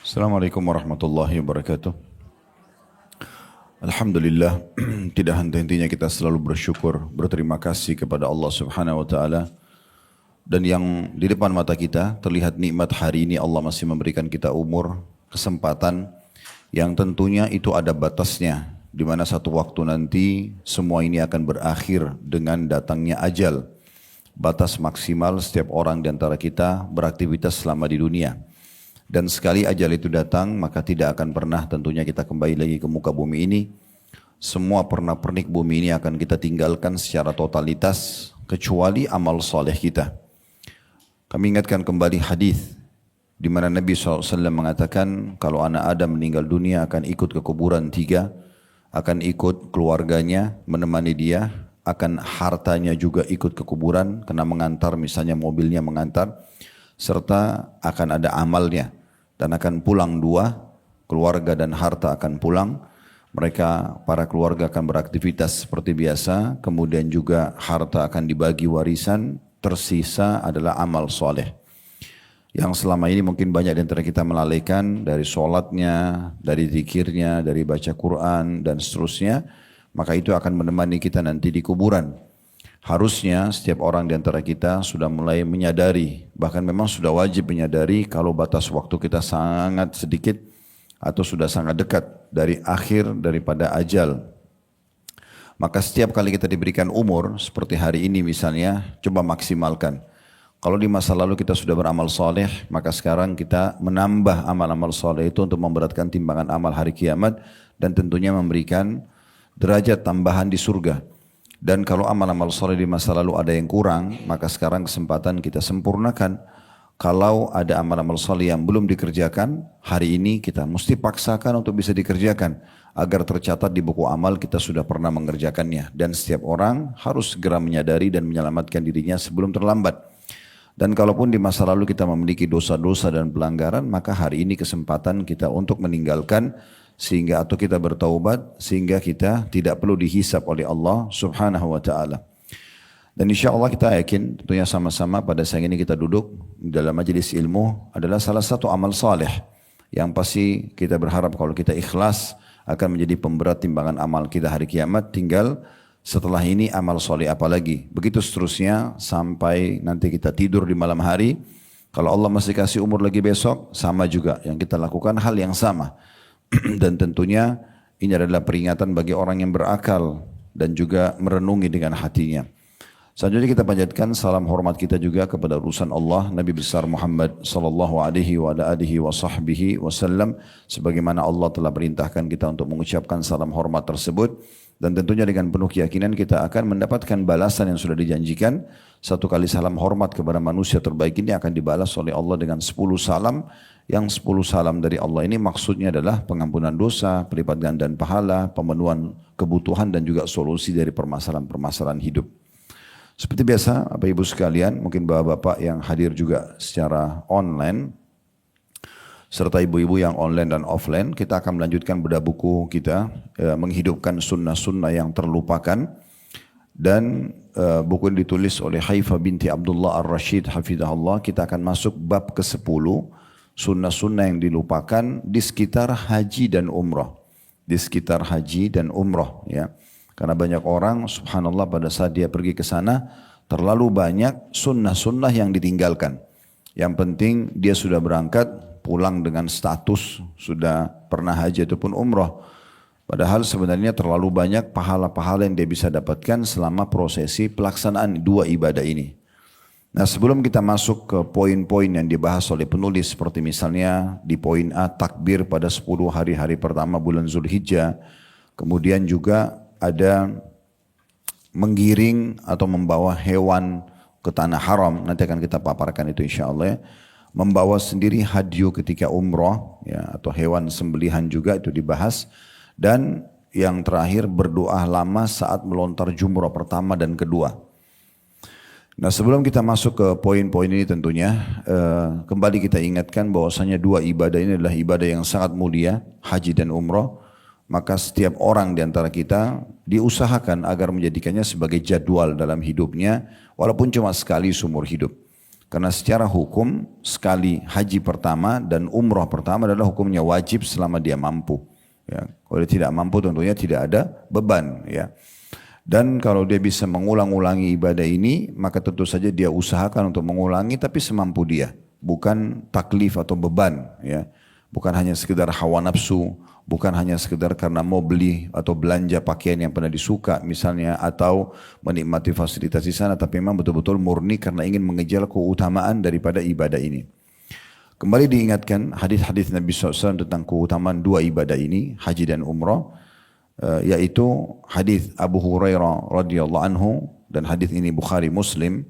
Assalamualaikum warahmatullahi wabarakatuh. Alhamdulillah, tidak henti-hentinya kita selalu bersyukur, berterima kasih kepada Allah Subhanahu wa taala. Dan yang di depan mata kita terlihat nikmat hari ini, Allah masih memberikan kita umur, kesempatan yang tentunya itu ada batasnya, di mana satu waktu nanti semua ini akan berakhir dengan datangnya ajal. Batas maksimal setiap orang di antara kita beraktivitas selama di dunia. Dan sekali ajal itu datang, maka tidak akan pernah tentunya kita kembali lagi ke muka bumi ini. Semua pernak-pernik bumi ini akan kita tinggalkan secara totalitas, kecuali amal soleh kita. Kami ingatkan kembali hadis di mana Nabi SAW mengatakan, kalau anak Adam meninggal dunia akan ikut ke kuburan 3, akan ikut keluarganya menemani dia, akan hartanya juga ikut ke kuburan, kena mengantar, misalnya mobilnya mengantar, serta akan ada amalnya. Dan akan pulang 2, keluarga dan harta akan pulang. Mereka, para keluarga akan beraktivitas seperti biasa, kemudian juga harta akan dibagi warisan, tersisa adalah amal soleh. Yang selama ini mungkin banyak di antara kita melalaikan, dari sholatnya, dari zikirnya, dari baca Quran, dan seterusnya, maka itu akan menemani kita nanti di kuburan. Harusnya setiap orang di antara kita sudah mulai menyadari, bahkan memang sudah wajib menyadari kalau batas waktu kita sangat sedikit atau sudah sangat dekat dari akhir daripada ajal. Maka setiap kali kita diberikan umur, seperti hari ini misalnya, coba maksimalkan. Kalau di masa lalu kita sudah beramal soleh, maka sekarang kita menambah amal-amal soleh itu untuk memberatkan timbangan amal hari kiamat dan tentunya memberikan derajat tambahan di surga. Dan kalau amal-amal soleh di masa lalu ada yang kurang, maka sekarang kesempatan kita sempurnakan. Kalau ada amal-amal soleh yang belum dikerjakan, hari ini kita mesti paksakan untuk bisa dikerjakan. Agar tercatat di buku amal kita sudah pernah mengerjakannya. Dan setiap orang harus segera menyadari dan menyelamatkan dirinya sebelum terlambat. Dan kalaupun di masa lalu kita memiliki dosa-dosa dan pelanggaran, maka hari ini kesempatan kita untuk meninggalkan sehingga atau kita bertaubat sehingga kita tidak perlu dihisap oleh Allah Subhanahu wa taala. Dan insya Allah kita yakin tentunya sama-sama pada saat ini kita duduk dalam majelis ilmu adalah salah satu amal saleh yang pasti kita berharap kalau kita ikhlas akan menjadi pemberat timbangan amal kita hari kiamat. Tinggal setelah ini amal saleh apa lagi? Begitu seterusnya sampai nanti kita tidur di malam hari. Kalau Allah masih kasih umur lagi besok, sama juga yang kita lakukan hal yang sama. Dan tentunya ini adalah peringatan bagi orang yang berakal dan juga merenungi dengan hatinya. Selanjutnya kita panjatkan salam hormat kita juga kepada utusan Allah Nabi besar Muhammad sallallahu alaihi wasallam, sebagaimana Allah telah perintahkan kita untuk mengucapkan salam hormat tersebut. Dan tentunya dengan penuh keyakinan kita akan mendapatkan balasan yang sudah dijanjikan. Satu kali salam hormat kepada manusia terbaik ini akan dibalas oleh Allah dengan 10 salam. Yang 10 salam dari Allah ini maksudnya adalah pengampunan dosa, pelipat gandaan pahala, pemenuhan kebutuhan dan juga solusi dari permasalahan-permasalahan hidup. Seperti biasa, Bapak Ibu sekalian, mungkin Bapak-Bapak yang hadir juga secara online, serta ibu-ibu yang online dan offline, kita akan melanjutkan bedah buku kita, menghidupkan sunnah-sunnah yang terlupakan. Dan buku ini ditulis oleh Haifa binti Abdullah Ar-Rashid hafizahullah. Kita akan masuk bab ke-10, sunnah-sunnah yang dilupakan di sekitar haji dan umrah. Di sekitar haji dan umrah, ya. Karena banyak orang, subhanallah, pada saat dia pergi ke sana, terlalu banyak sunnah-sunnah yang ditinggalkan. Yang penting dia sudah berangkat, pulang dengan status sudah pernah haji ataupun umrah. Padahal sebenarnya terlalu banyak pahala-pahala yang dia bisa dapatkan selama prosesi pelaksanaan 2 ibadah ini. Nah, sebelum kita masuk ke poin-poin yang dibahas oleh penulis, seperti misalnya di poin A, takbir pada 10 hari-hari pertama bulan Zulhijjah. Kemudian juga ada menggiring atau membawa hewan ke tanah haram. Nanti akan kita paparkan itu insya Allah, ya. Membawa sendiri hadyu ketika umrah, ya, atau hewan sembelihan juga itu dibahas. Dan yang terakhir berdoa lama saat melontar jumrah pertama dan kedua. Nah, sebelum kita masuk ke poin-poin ini tentunya kembali kita ingatkan bahwasanya 2 ibadah ini adalah ibadah yang sangat mulia, haji dan umrah. Maka setiap orang di antara kita diusahakan agar menjadikannya sebagai jadwal dalam hidupnya, walaupun cuma sekali seumur hidup. Karena secara hukum sekali haji pertama dan umroh pertama adalah hukumnya wajib selama dia mampu. Ya, kalau dia tidak mampu tentunya tidak ada beban. Ya. Dan kalau dia bisa mengulang-ulangi ibadah ini, maka tentu saja dia usahakan untuk mengulangi tapi semampu dia. Bukan taklif atau beban. Ya. Bukan hanya sekedar hawa nafsu, bukan hanya sekedar karena mau beli atau belanja pakaian yang pernah disuka misalnya, atau menikmati fasilitas di sana, tapi memang betul-betul murni karena ingin mengejar keutamaan daripada ibadah ini. Kembali diingatkan hadis-hadis Nabi SAW tentang keutamaan dua ibadah ini, haji dan umrah, yaitu hadis Abu Hurairah radhiyallahu anhu, dan hadis ini Bukhari Muslim.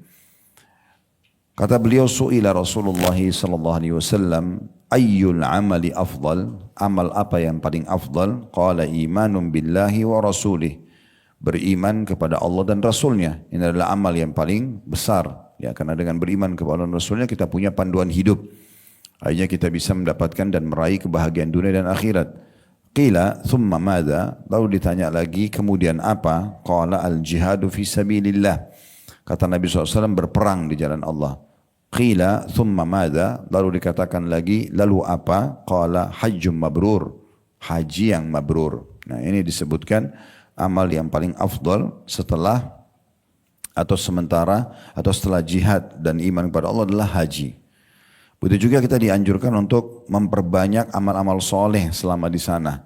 Kata beliau, su'ila Rasulullah sallallahu alaihi wasallam, ayyul amali afdal, amal apa yang paling afdal? Qala imanun billahi wa rasulih, beriman kepada Allah dan Rasulnya. Ini adalah amal yang paling besar, ya, karena dengan beriman kepada Allah dan Rasulnya kita punya panduan hidup. Akhirnya kita bisa mendapatkan dan meraih kebahagiaan dunia dan akhirat. Qila thumma madza, lalu ditanya lagi kemudian apa? Qala al jihadu fi sabilillah, kata Nabi SAW, berperang di jalan Allah. Qila thumma madza, lalu dikatakan lagi lalu apa? Qala hajjum mabrur, haji yang mabrur. Nah, ini disebutkan amal yang paling afdal setelah atau sementara atau setelah jihad dan iman kepada Allah adalah haji. Begitu juga kita dianjurkan untuk memperbanyak amal-amal soleh selama di sana.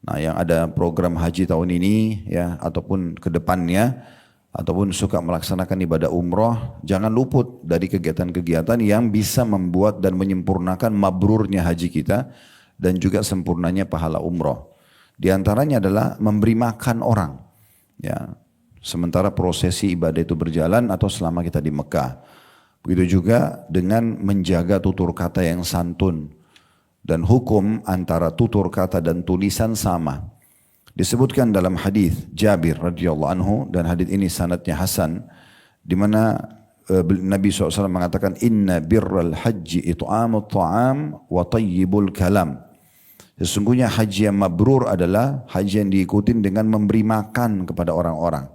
Nah, yang ada program haji tahun ini ya ataupun ke depannya, ataupun suka melaksanakan ibadah umroh, jangan luput dari kegiatan-kegiatan yang bisa membuat dan menyempurnakan mabrurnya haji kita dan juga sempurnanya pahala umroh. Di antaranya adalah memberi makan orang. Ya, sementara prosesi ibadah itu berjalan atau selama kita di Mekah. Begitu juga dengan menjaga tutur kata yang santun. Dan hukum antara tutur kata dan tulisan sama. Disebutkan dalam hadis Jabir radhiyallahu anhu, dan hadis ini sanadnya hasan, di mana Nabi SAW mengatakan inna birral haji it'amut ta'am wa tayyibul kalam. Sesungguhnya haji yang mabrur adalah haji yang diikuti dengan memberi makan kepada orang-orang.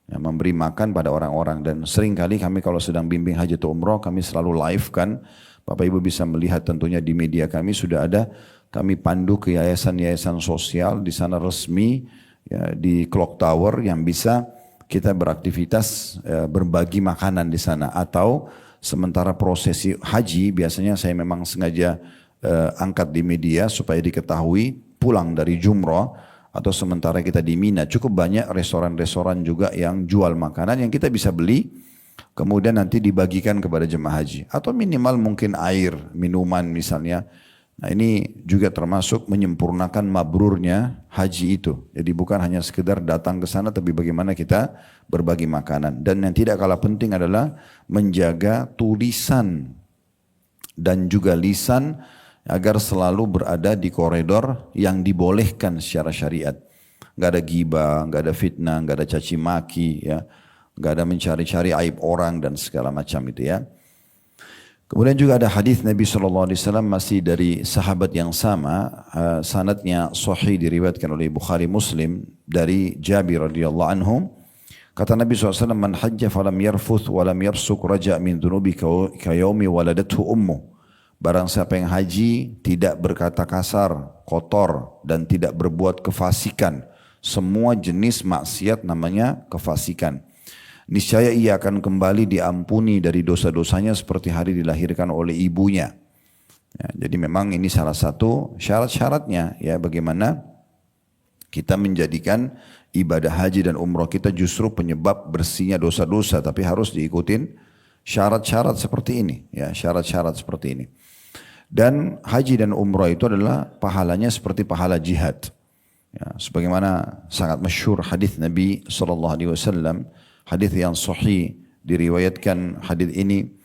Ya, memberi makan pada orang-orang, dan seringkali kami kalau sedang bimbing haji atau umrah kami selalu live kan. Bapak Ibu bisa melihat tentunya di media kami sudah ada, kami pandu ke yayasan-yayasan sosial di sana resmi ya, di Clock Tower yang bisa kita beraktivitas berbagi makanan di sana. Atau sementara prosesi haji biasanya saya memang sengaja angkat di media supaya diketahui pulang dari jumrah atau sementara kita di Mina cukup banyak restoran-restoran juga yang jual makanan yang kita bisa beli. Kemudian nanti dibagikan kepada jemaah haji. Atau minimal mungkin air, minuman misalnya. Nah, ini juga termasuk menyempurnakan mabrurnya haji itu. Jadi bukan hanya sekedar datang ke sana, tapi bagaimana kita berbagi makanan. Dan yang tidak kalah penting adalah menjaga tulisan dan juga lisan agar selalu berada di koridor yang dibolehkan secara syariat. Nggak ada ghibah, nggak ada fitnah, nggak ada caci maki, ya. Gak ada mencari-cari aib orang dan segala macam itu ya. Kemudian juga ada hadis Nabi SAW masih dari sahabat yang sama, sanadnya sahih diriwayatkan oleh Bukhari Muslim dari Jabir radhiyallahu anhu. Kata Nabi SAW, man hajja falam yarfuth walam yafsuk raja' min dhunubi kayaumi waladathu ummu. Barang siapa yang haji tidak berkata kasar, kotor dan tidak berbuat kefasikan. Semua jenis maksiat namanya kefasikan. Niscaya ia akan kembali diampuni dari dosa-dosanya seperti hari dilahirkan oleh ibunya. Ya, jadi memang ini salah satu syarat-syaratnya ya, bagaimana kita menjadikan ibadah haji dan umrah kita justru penyebab bersihnya dosa-dosa, tapi harus diikutin syarat-syarat seperti ini ya, syarat-syarat seperti ini. Dan haji dan umrah itu adalah pahalanya seperti pahala jihad. Ya, sebagaimana sangat masyhur hadis Nabi SAW, hadis yang sahih diriwayatkan hadis ini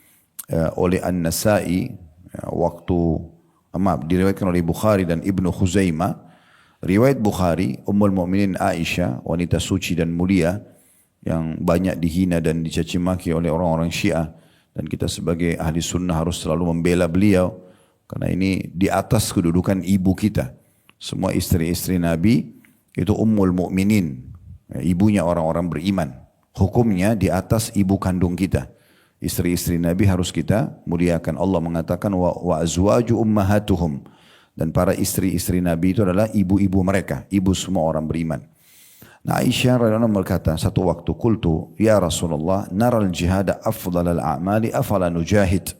oleh An-Nasa'i diriwayatkan oleh Bukhari dan Ibnu Khuzaimah. Riwayat Bukhari, Ummul Mukminin Aisyah, wanita suci dan mulia yang banyak dihina dan dicaci maki oleh orang-orang Syiah, dan kita sebagai ahli sunnah harus selalu membela beliau karena ini di atas kedudukan ibu kita. Semua istri-istri Nabi itu Ummul Mukminin, ibunya orang-orang beriman. Hukumnya di atas ibu kandung kita. Istri-istri Nabi harus kita muliakan. Allah mengatakan wa azwaju ummahatuhum. Dan para istri-istri Nabi itu adalah ibu-ibu mereka, ibu semua orang beriman. Nah, Aisyah radhiyallahu anha berkata satu waktu, qultu ya Rasulullah naral jihada afdalal a'mali afala nujahid.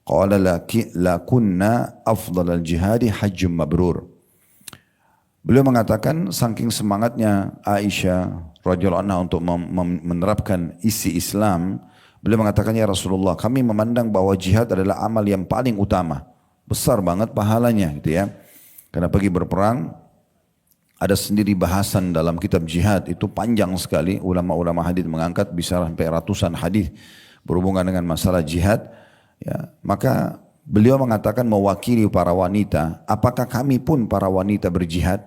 Qala la kunna afdalal jihadi hajjum mabrur. Beliau mengatakan saking semangatnya Aisyah radhiyallahu anha untuk menerapkan isi Islam, beliau mengatakan, ya Rasulullah, kami memandang bahwa jihad adalah amal yang paling utama. Besar banget pahalanya gitu ya. Karena pergi berperang, ada sendiri bahasan dalam kitab jihad, itu panjang sekali. Ulama-ulama hadis mengangkat bisa sampai ratusan hadis berhubungan dengan masalah jihad. Ya, maka beliau mengatakan mewakili para wanita, apakah kami pun para wanita berjihad?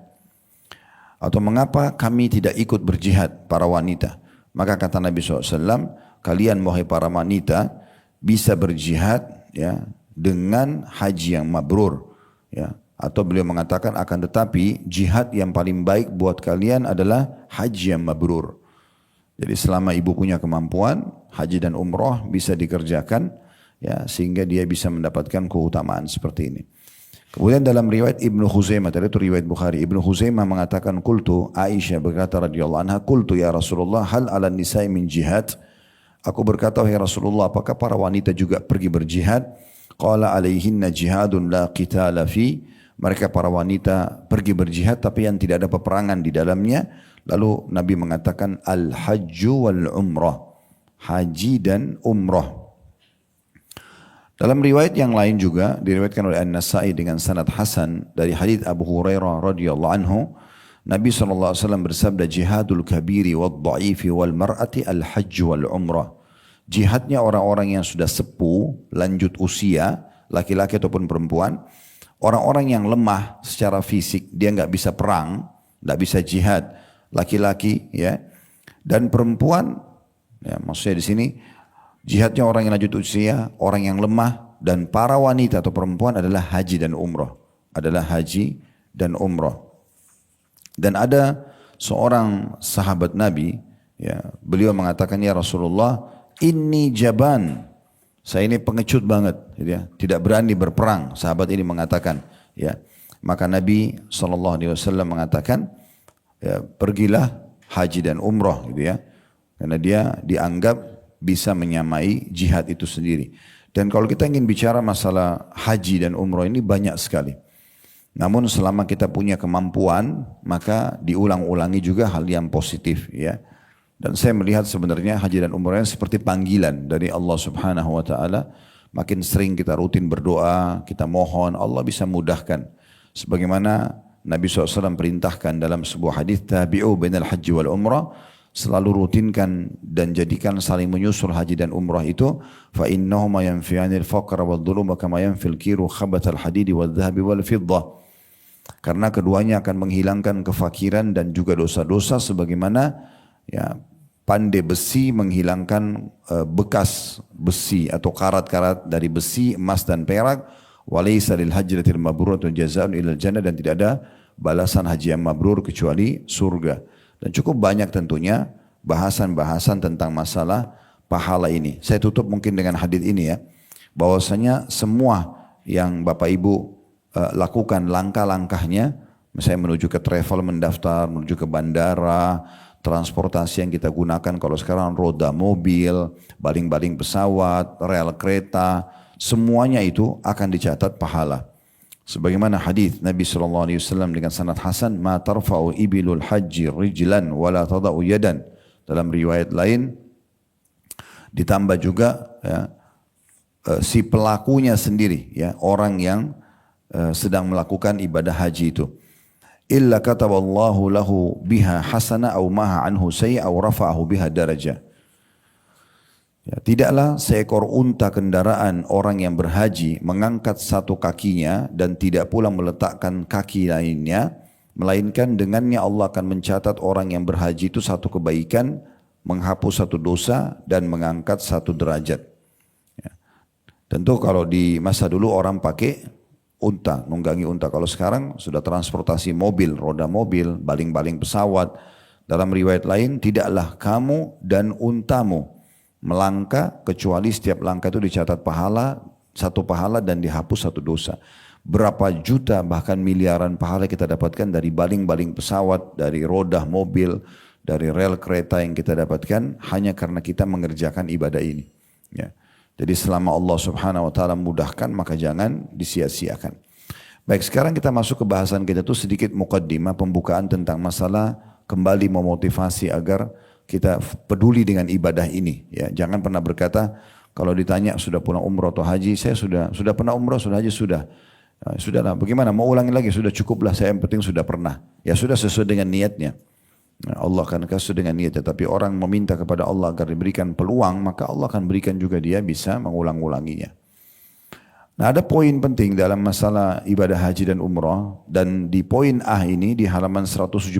Atau mengapa kami tidak ikut berjihad para wanita? Maka kata Nabi SAW, kalian wahai para wanita bisa berjihad ya dengan haji yang mabrur ya. Atau beliau mengatakan akan tetapi jihad yang paling baik buat kalian adalah haji yang mabrur. Jadi selama ibu punya kemampuan, haji dan umroh bisa dikerjakan ya, sehingga dia bisa mendapatkan keutamaan seperti ini. Kemudian dalam riwayat Ibnu Khuzaimah, tadi itu riwayat Bukhari, Ibnu Khuzaimah mengatakan qultu, Aisyah berkata radhiyallahu anha, qultu ya Rasulullah hal 'ala nisa'i min jihad? Aku berkata, wahai Rasulullah, apakah para wanita juga pergi berjihad? Qala alaihinna jihadun la qitala fi. Mereka para wanita pergi berjihad tapi yang tidak ada peperangan di dalamnya. Lalu Nabi mengatakan al-hajju wal-umrah. Haji dan umrah. Dalam riwayat yang lain juga diriwayatkan oleh An-Nasa'i dengan sanad hasan dari hadits Abu Hurairah radhiyallahu anhu, Nabi SAW bersabda, jihadul kabiri wal dha'ifi wal mar'ati al-hajj wal umrah. Jihadnya orang-orang yang sudah sepuh, lanjut usia, laki-laki ataupun perempuan. Orang-orang yang lemah secara fisik, dia nggak bisa perang, nggak bisa jihad, laki-laki ya, dan perempuan, ya maksudnya di sini jihadnya orang yang lanjut usia, orang yang lemah, dan para wanita atau perempuan adalah haji dan umrah, adalah haji dan umrah. Dan ada seorang sahabat Nabi, ya, beliau mengatakan, ya Rasulullah, inni jaban. Saya ini pengecut banget, ya, tidak berani berperang. Sahabat ini mengatakan, ya, maka Nabi SAW mengatakan, ya, pergilah haji dan umrah, gitu ya, karena dia dianggap bisa menyamai jihad itu sendiri. Dan kalau kita ingin bicara masalah haji dan umrah ini banyak sekali. Namun selama kita punya kemampuan, maka diulang-ulangi juga hal yang positif, ya. Dan saya melihat sebenarnya haji dan umrah seperti panggilan dari Allah Subhanahu wa taala. Makin sering kita rutin berdoa, kita mohon, Allah bisa mudahkan. Sebagaimana Nabi SAW perintahkan dalam sebuah hadis, tabi'u bainal haji wal umrah, selalu rutinkan dan jadikan saling menyusul haji dan umrah itu, fa innahuma yanfi'anil faqra wad dhuluma kama yanfil kiru khabatal hadidi wal dhahabi wal fiddah. Karena keduanya akan menghilangkan kefakiran dan juga dosa-dosa sebagaimana, ya, pandai besi menghilangkan bekas besi atau karat-karat dari besi, emas dan perak. Walaysa lil hajratil mabruratu jazaa'un ilal jannah, dan tidak ada balasan haji yang mabrur kecuali surga. Dan cukup banyak tentunya bahasan-bahasan tentang masalah pahala ini. Saya tutup mungkin dengan hadis ini ya, bahwasanya semua yang Bapak Ibu lakukan langkah-langkahnya, misalnya menuju ke travel, mendaftar, menuju ke bandara, transportasi yang kita gunakan kalau sekarang roda mobil, baling-baling pesawat, rel kereta, semuanya itu akan dicatat pahala. Sebagaimana hadis Nabi SAW dengan sanad hasan, ma tarfa'u ibilul haji rijlan wala tada'u yadan. Dalam riwayat lain ditambah juga, ya, si pelakunya sendiri, ya, orang yang sedang melakukan ibadah haji itu, illa kataballahu lahu biha hasana au maha anhu sayya au rafa'ahu biha darajah. Ya, tidaklah seekor unta kendaraan orang yang berhaji mengangkat satu kakinya dan tidak pula meletakkan kaki lainnya, melainkan dengannya Allah akan mencatat orang yang berhaji itu satu kebaikan, menghapus satu dosa, dan mengangkat satu derajat. Ya. Tentu kalau di masa dulu orang pakai unta, nunggangi unta. Kalau sekarang sudah transportasi mobil, roda mobil, baling-baling pesawat. Dalam riwayat lain, tidaklah kamu dan untamu melangkah kecuali setiap langkah itu dicatat pahala, satu pahala dan dihapus satu dosa. Berapa juta bahkan miliaran pahala kita dapatkan dari baling-baling pesawat, dari roda mobil, dari rel kereta yang kita dapatkan hanya karena kita mengerjakan ibadah ini. Ya. Jadi selama Allah Subhanahu Wa Taala mudahkan maka jangan disia-siakan. Baik, sekarang kita masuk ke bahasan kita itu sedikit mukaddimah, pembukaan tentang masalah kembali memotivasi agar kita peduli dengan ibadah ini. Ya, jangan pernah berkata kalau ditanya sudah pernah umrah atau haji, saya sudah pernah umrah, sudah haji, sudah. Nah, sudahlah, bagaimana mau ulangi lagi? Sudah cukuplah, saya yang penting sudah pernah. Ya sudah sesuai dengan niatnya. Nah, Allah akan kasih dengan niatnya. Tapi orang meminta kepada Allah agar diberikan peluang, maka Allah akan berikan juga dia bisa mengulang-ulanginya. Nah, ada poin penting dalam masalah ibadah haji dan umrah. Dan di poin A ini di halaman 178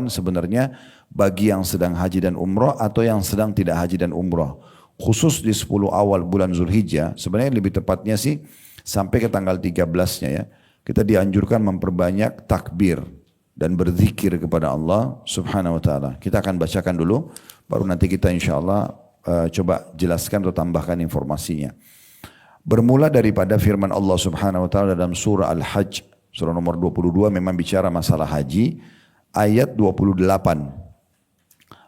sebenarnya bagi yang sedang haji dan umrah atau yang sedang tidak haji dan umrah. Khusus di 10 awal bulan Zulhijjah, sebenarnya lebih tepatnya sih sampai ke tanggal 13-nya ya. Kita dianjurkan memperbanyak takbir dan berzikir kepada Allah Subhanahu Wa Taala. Kita akan bacakan dulu, baru nanti kita insya Allah coba jelaskan atau tambahkan informasinya. Bermula daripada firman Allah Subhanahu Wa Taala dalam surah Al-Hajj, surah nomor 22 memang bicara masalah haji, ayat 28.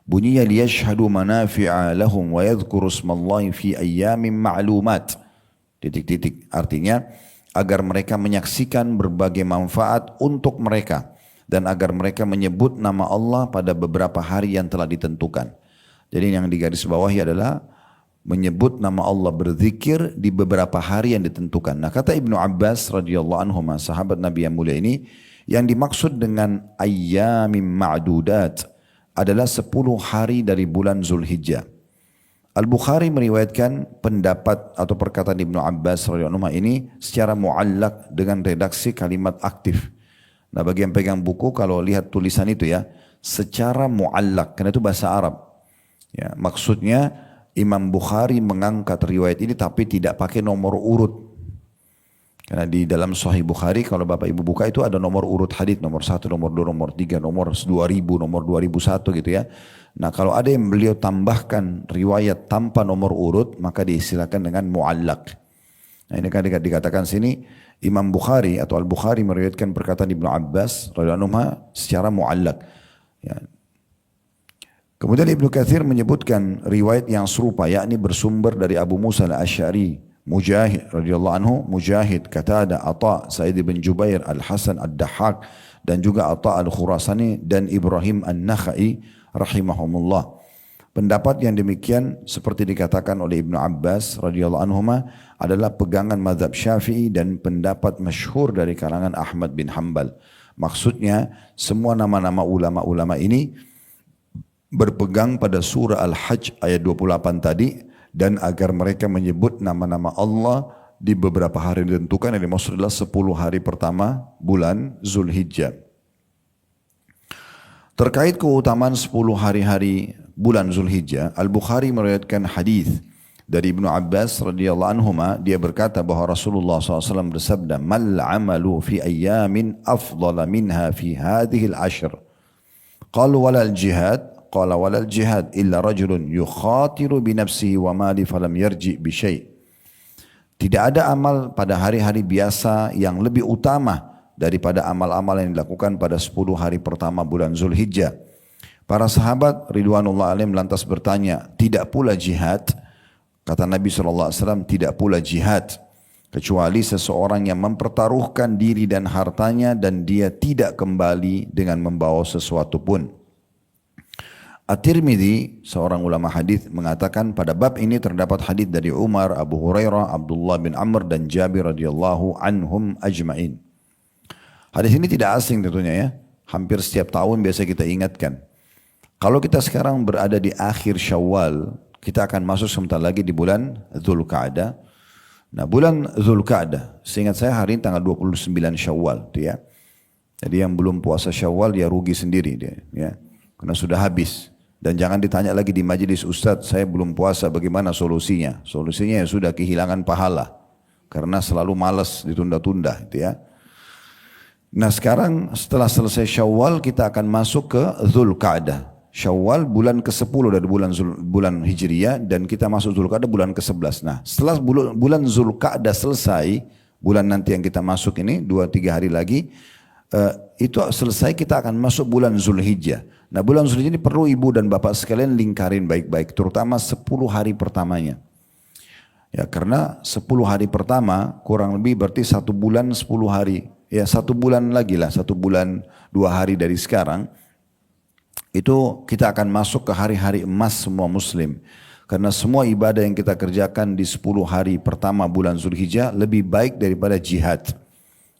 Bunyinya liyashhadu manafi'a lahum wa yadhkuru ismallahi fi ayyamin ma'lumat. Titik-titik. Artinya agar mereka menyaksikan berbagai manfaat untuk mereka dan agar mereka menyebut nama Allah pada beberapa hari yang telah ditentukan. Jadi yang digarisbawahi adalah menyebut nama Allah, berzikir di beberapa hari yang ditentukan. Nah, kata Ibnu Abbas radhiyallahu anhu, sahabat Nabi yang mulia ini, yang dimaksud dengan ayyamim ma'dudat adalah 10 hari dari bulan Zulhijjah. Al-Bukhari meriwayatkan pendapat atau perkataan Ibnu Abbas radhiyallahu anhu ini secara muallak dengan redaksi kalimat aktif. Nah, bagi yang pegang buku kalau lihat tulisan itu ya, secara muallak, karena itu bahasa Arab. Ya, maksudnya Imam Bukhari mengangkat riwayat ini tapi tidak pakai nomor urut. Karena di dalam Sahih Bukhari kalau Bapak Ibu buka itu ada nomor urut hadits, nomor 1, nomor 2, nomor 3, nomor 2000, nomor 2001 gitu ya. Nah, kalau ada yang beliau tambahkan riwayat tanpa nomor urut maka diistilahkan dengan muallak. Nah, ini kan dikatakan sini Imam Bukhari atau Al-Bukhari meriwayatkan perkataan Ibnu Abbas radhiyallahu anhu secara muallak. Ya. Kemudian Ibnu Katsir menyebutkan riwayat yang serupa yakni bersumber dari Abu Musa Al-Asy'ari, Mujahid radhiyallahu anhu, Mujahid, Qatadah, Atha, Sa'id bin Jubair, Al-Hasan Ad-Dahhak dan juga Atha Al-Khurasani dan Ibrahim An-Nakhai rahimahumullah. Pendapat yang demikian seperti dikatakan oleh Ibnu Abbas radhiyallahu anhuma adalah pegangan mazhab Syafi'i dan pendapat masyhur dari kalangan Ahmad bin Hanbal. Maksudnya semua nama-nama ulama-ulama ini berpegang pada surah Al-Hajj ayat 28 tadi dan agar mereka menyebut nama-nama Allah di beberapa hari ditentukan, yang dimaksud adalah 10 hari pertama bulan Zulhijjah. Terkait keutamaan 10 hari-hari bulan Zulhijjah, Al-Bukhari meriwayatkan hadis dari Ibnu Abbas radhiyallahu anhuma, dia berkata bahwa Rasulullah SAW bersabda, "Mal 'amalu fi ayyamin afdala minha fi hadhihi al-ashr." Qalu walal jihad, qala walal jihad illa rajulun yukhatiru bi nafsihi wa mali falam yarji bi syai'. Tidak ada amal pada hari-hari biasa yang lebih utama daripada amal-amal yang dilakukan pada 10 hari pertama bulan Zulhijjah. Para sahabat ridwanullah alaihim lantas bertanya, tidak pula jihad? Kata Nabi SAW, tidak pula jihad, kecuali seseorang yang mempertaruhkan diri dan hartanya dan dia tidak kembali dengan membawa sesuatu pun. At-Tirmidzi, seorang ulama hadis, mengatakan pada bab ini terdapat hadis dari Umar, Abu Hurairah, Abdullah bin Amr dan Jabir radhiyallahu anhum ajma'in. Hadis ini tidak asing tentunya ya. Hampir setiap tahun biasa kita ingatkan. Kalau kita sekarang berada di akhir Syawal, kita akan masuk sebentar lagi di bulan Dzulqa'dah. Nah, bulan Dzulqa'dah, seingat saya hari ini tanggal 29 Syawal, ya. Jadi yang belum puasa Syawal dia rugi sendiri dia, ya. Karena sudah habis. Dan jangan ditanya lagi di majelis, Ustadz saya belum puasa, bagaimana solusinya? Solusinya ya sudah kehilangan pahala. Karena selalu malas ditunda-tunda, gitu ya. Nah, sekarang setelah selesai Syawal kita akan masuk ke Dzulqa'dah. Syawal bulan ke-10 dari bulan Hijriyah dan kita masuk Zulqa'dah bulan ke-11. Nah, setelah bulan Zulqa'dah selesai, bulan nanti yang kita masuk ini 2-3 hari lagi, itu selesai kita akan masuk bulan Zulhijjah. Nah, bulan Zulhijjah ini perlu ibu dan bapak sekalian lingkarin baik-baik, terutama 10 hari pertamanya. Ya, karena 10 hari pertama kurang lebih berarti 1 bulan 10 hari. Ya, 1 bulan lagi lah, 1 bulan 2 hari dari sekarang. Itu kita akan masuk ke hari-hari emas semua muslim. Karena semua ibadah yang kita kerjakan di 10 hari pertama bulan Zulhijjah lebih baik daripada jihad.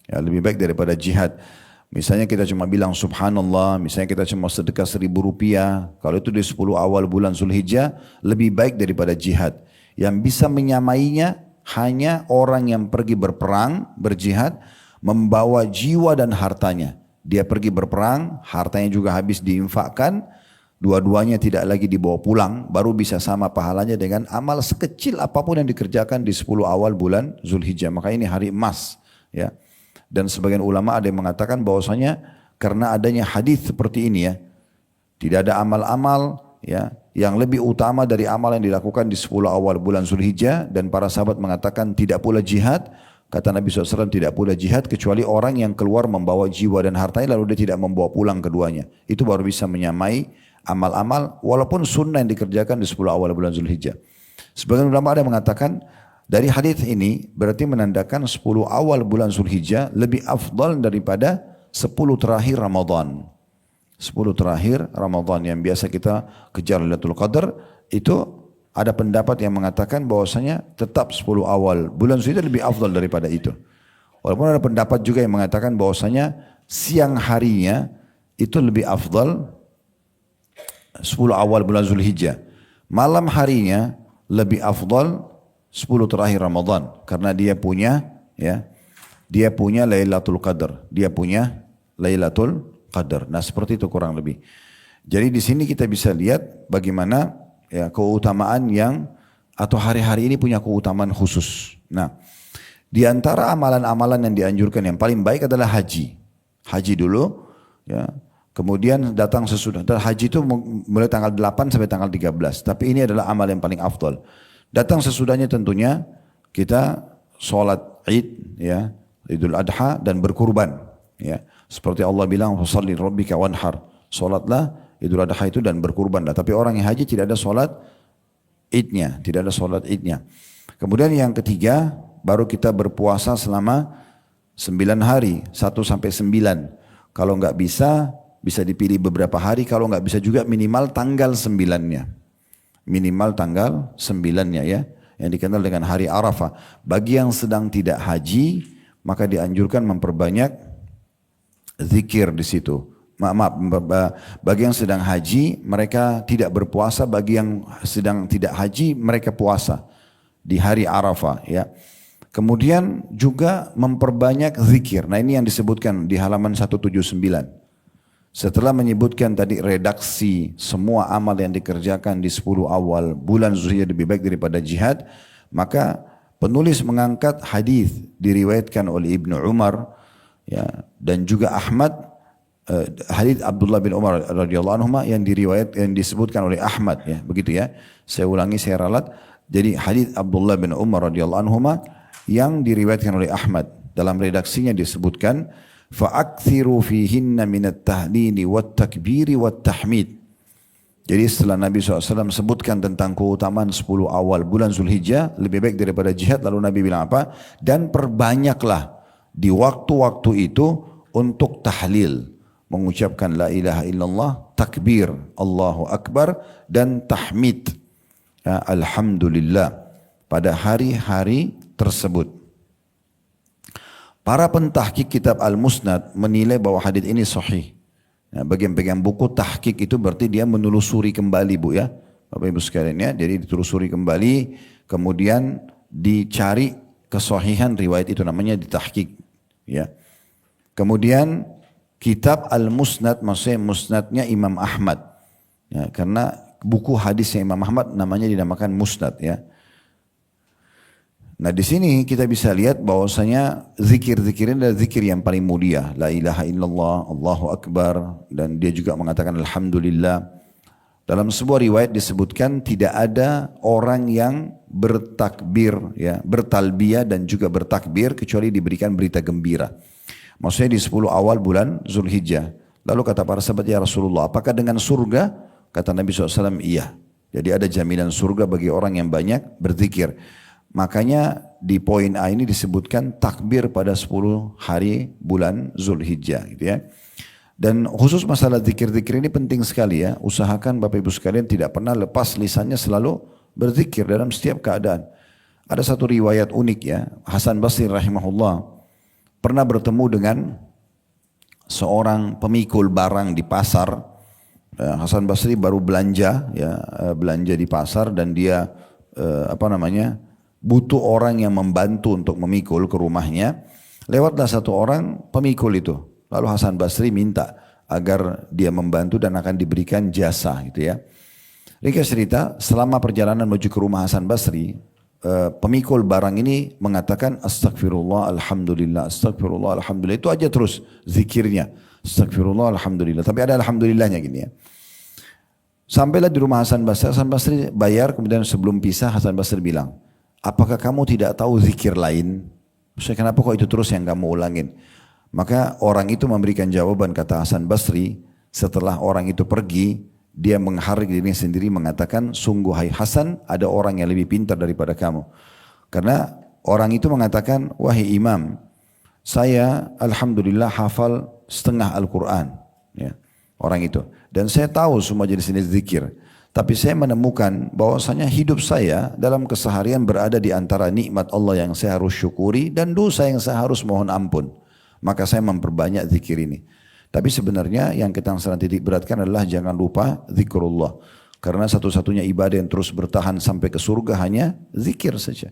Ya, lebih baik daripada jihad. Misalnya kita cuma bilang subhanallah, misalnya kita cuma sedekah 1.000 rupiah. Kalau itu di 10 awal bulan Zulhijjah lebih baik daripada jihad. Yang bisa menyamainya hanya orang yang pergi berperang, berjihad, membawa jiwa dan hartanya. Dia pergi berperang, hartanya juga habis diinfakkan, dua-duanya tidak lagi dibawa pulang, baru bisa sama pahalanya dengan amal sekecil apapun yang dikerjakan di 10 awal bulan Zulhijjah. Maka ini hari emas. Ya. Dan sebagian ulama ada yang mengatakan bahwasanya karena adanya hadis seperti ini ya, tidak ada amal-amal ya yang lebih utama dari amal yang dilakukan di 10 awal bulan Zulhijjah, dan para sahabat mengatakan tidak pula jihad. Kata Nabi SAW, tidak pula jihad kecuali orang yang keluar membawa jiwa dan hartanya lalu dia tidak membawa pulang keduanya. Itu baru bisa menyamai amal-amal walaupun sunnah yang dikerjakan di 10 awal bulan Zulhijjah. Sebagian ulama ada mengatakan dari hadis ini berarti menandakan 10 awal bulan Zulhijjah lebih afdal daripada 10 terakhir Ramadan. 10 terakhir Ramadan yang biasa kita kejar Lailatul Qadar itu ada pendapat yang mengatakan bahwasanya tetap 10 awal bulan Zulhijjah lebih afdal daripada itu. Walaupun ada pendapat juga yang mengatakan bahwasanya siang harinya itu lebih afdal 10 awal bulan Zulhijjah. Malam harinya lebih afdal 10 terakhir Ramadan karena dia punya Lailatul Qadar. Dia punya Lailatul Qadar. Nah, seperti itu kurang lebih. Jadi di sini kita bisa lihat bagaimana ya keutamaan yang atau hari-hari ini punya keutamaan khusus. Nah, di antara amalan-amalan yang dianjurkan yang paling baik adalah haji. Haji dulu ya. Kemudian datang sesudah. Haji itu mulai tanggal 8 sampai tanggal 13. Tapi ini adalah amal yang paling afdal. Datang sesudahnya tentunya kita sholat Id ya, Idul Adha dan berkurban ya. Seperti Allah bilang fashalli rabbika wanhar. Salatlah Idul Adha itu dan berkurban. Tapi orang yang haji tidak ada sholat idnya, tidak ada sholat idnya. Kemudian yang ketiga, baru kita berpuasa selama 9 hari, 1 sampai 9. Kalau nggak bisa, bisa dipilih beberapa hari. Kalau nggak bisa juga minimal tanggal 9-nya. Minimal tanggal 9-nya ya, yang dikenal dengan hari Arafah. Bagi yang sedang tidak haji, maka dianjurkan memperbanyak zikir di situ. Bagi yang sedang haji mereka tidak berpuasa, bagi yang sedang tidak haji mereka puasa di hari Arafah ya. Kemudian juga memperbanyak zikir. Nah, ini yang disebutkan di halaman 179. Setelah menyebutkan tadi redaksi semua amal yang dikerjakan di 10 awal bulan Zulhijjah lebih baik daripada jihad, maka penulis mengangkat hadis diriwayatkan oleh Ibnu Umar ya, dan juga Ahmad, hadits Abdullah bin Umar radhiyallahu anhu yang disebutkan oleh Ahmad ya, begitu ya. Saya ulangi, saya ralat. Jadi hadits Abdullah bin Umar radhiyallahu anhu yang diriwayatkan oleh Ahmad, dalam redaksinya disebutkan fa'aktsiru fihinna minat tahlili wat takbiri wat tahmid. Jadi setelah Nabi SAW sebutkan tentang keutamaan 10 awal bulan Zulhijjah lebih baik daripada jihad, lalu Nabi bilang apa? Dan perbanyaklah di waktu-waktu itu untuk tahlil, mengucapkan la ilaha illallah, takbir, Allahu Akbar, dan tahmid ya, alhamdulillah pada hari-hari tersebut. Para pentahqiq kitab Al-Musnad menilai bahwa hadis ini sahih. Nah, bagian-bagian buku tahqiq itu berarti dia menelusuri kembali, Bu ya, Bapak Ibu sekalian ya. Jadi ditelusuri kembali, kemudian dicari kesahihan riwayat itu, namanya ditahqiq ya. Kemudian kitab Al-Musnad, maksudnya musnadnya Imam Ahmad ya, karena buku hadisnya Imam Ahmad namanya dinamakan Musnad ya. Nah, di sini kita bisa lihat bahwasanya zikir-zikir ini adalah zikir yang paling mulia, la ilaha illallah, Allahu Akbar, dan dia juga mengatakan alhamdulillah. Dalam sebuah riwayat disebutkan tidak ada orang yang bertakbir, ya, bertalbiyah dan juga bertakbir kecuali diberikan berita gembira. Maksudnya di 10 awal bulan Zulhijjah. Lalu kata para sahabat, ya Rasulullah, apakah dengan surga? Kata Nabi SAW, iya. Jadi ada jaminan surga bagi orang yang banyak berzikir. Makanya di poin A ini disebutkan takbir pada 10 hari bulan Zulhijjah, gitu ya. Dan khusus masalah zikir-zikir ini penting sekali ya. Usahakan Bapak Ibu sekalian tidak pernah lepas lisannya, selalu berzikir dalam setiap keadaan. Ada satu riwayat unik ya. Hasan Basri rahimahullah pernah bertemu dengan seorang pemikul barang di pasar. Hasan Basri baru belanja ya, belanja di pasar dan dia butuh orang yang membantu untuk memikul ke rumahnya. Lewatlah satu orang pemikul itu. Lalu Hasan Basri minta agar dia membantu dan akan diberikan jasa gitu ya. Ringkas cerita, selama perjalanan menuju ke rumah Hasan Basri, pemikul barang ini mengatakan astagfirullah alhamdulillah, astagfirullah alhamdulillah. Itu aja terus zikirnya. Astagfirullah alhamdulillah. Tapi ada alhamdulillahnya gini ya. Sampailah di rumah Hasan Basri bayar, kemudian sebelum pisah Hasan Basri bilang, apakah kamu tidak tahu zikir lain? Maksudnya kenapa kok itu terus yang kamu ulangin? Maka orang itu memberikan jawaban, kata Hasan Basri, setelah orang itu pergi, dia menghargai dirinya sendiri mengatakan, sungguh hai Hasan, ada orang yang lebih pintar daripada kamu. Karena orang itu mengatakan, wahai imam, saya alhamdulillah hafal setengah Al-Quran. Ya, orang itu. Dan saya tahu semua jenis-jenis zikir. Tapi saya menemukan bahwasanya hidup saya dalam keseharian berada di antara nikmat Allah yang saya harus syukuri dan dosa yang saya harus mohon ampun. Maka saya memperbanyak zikir ini. Tapi sebenarnya yang kita sedang titik beratkan adalah jangan lupa zikrullah. Karena satu-satunya ibadah yang terus bertahan sampai ke surga hanya zikir saja.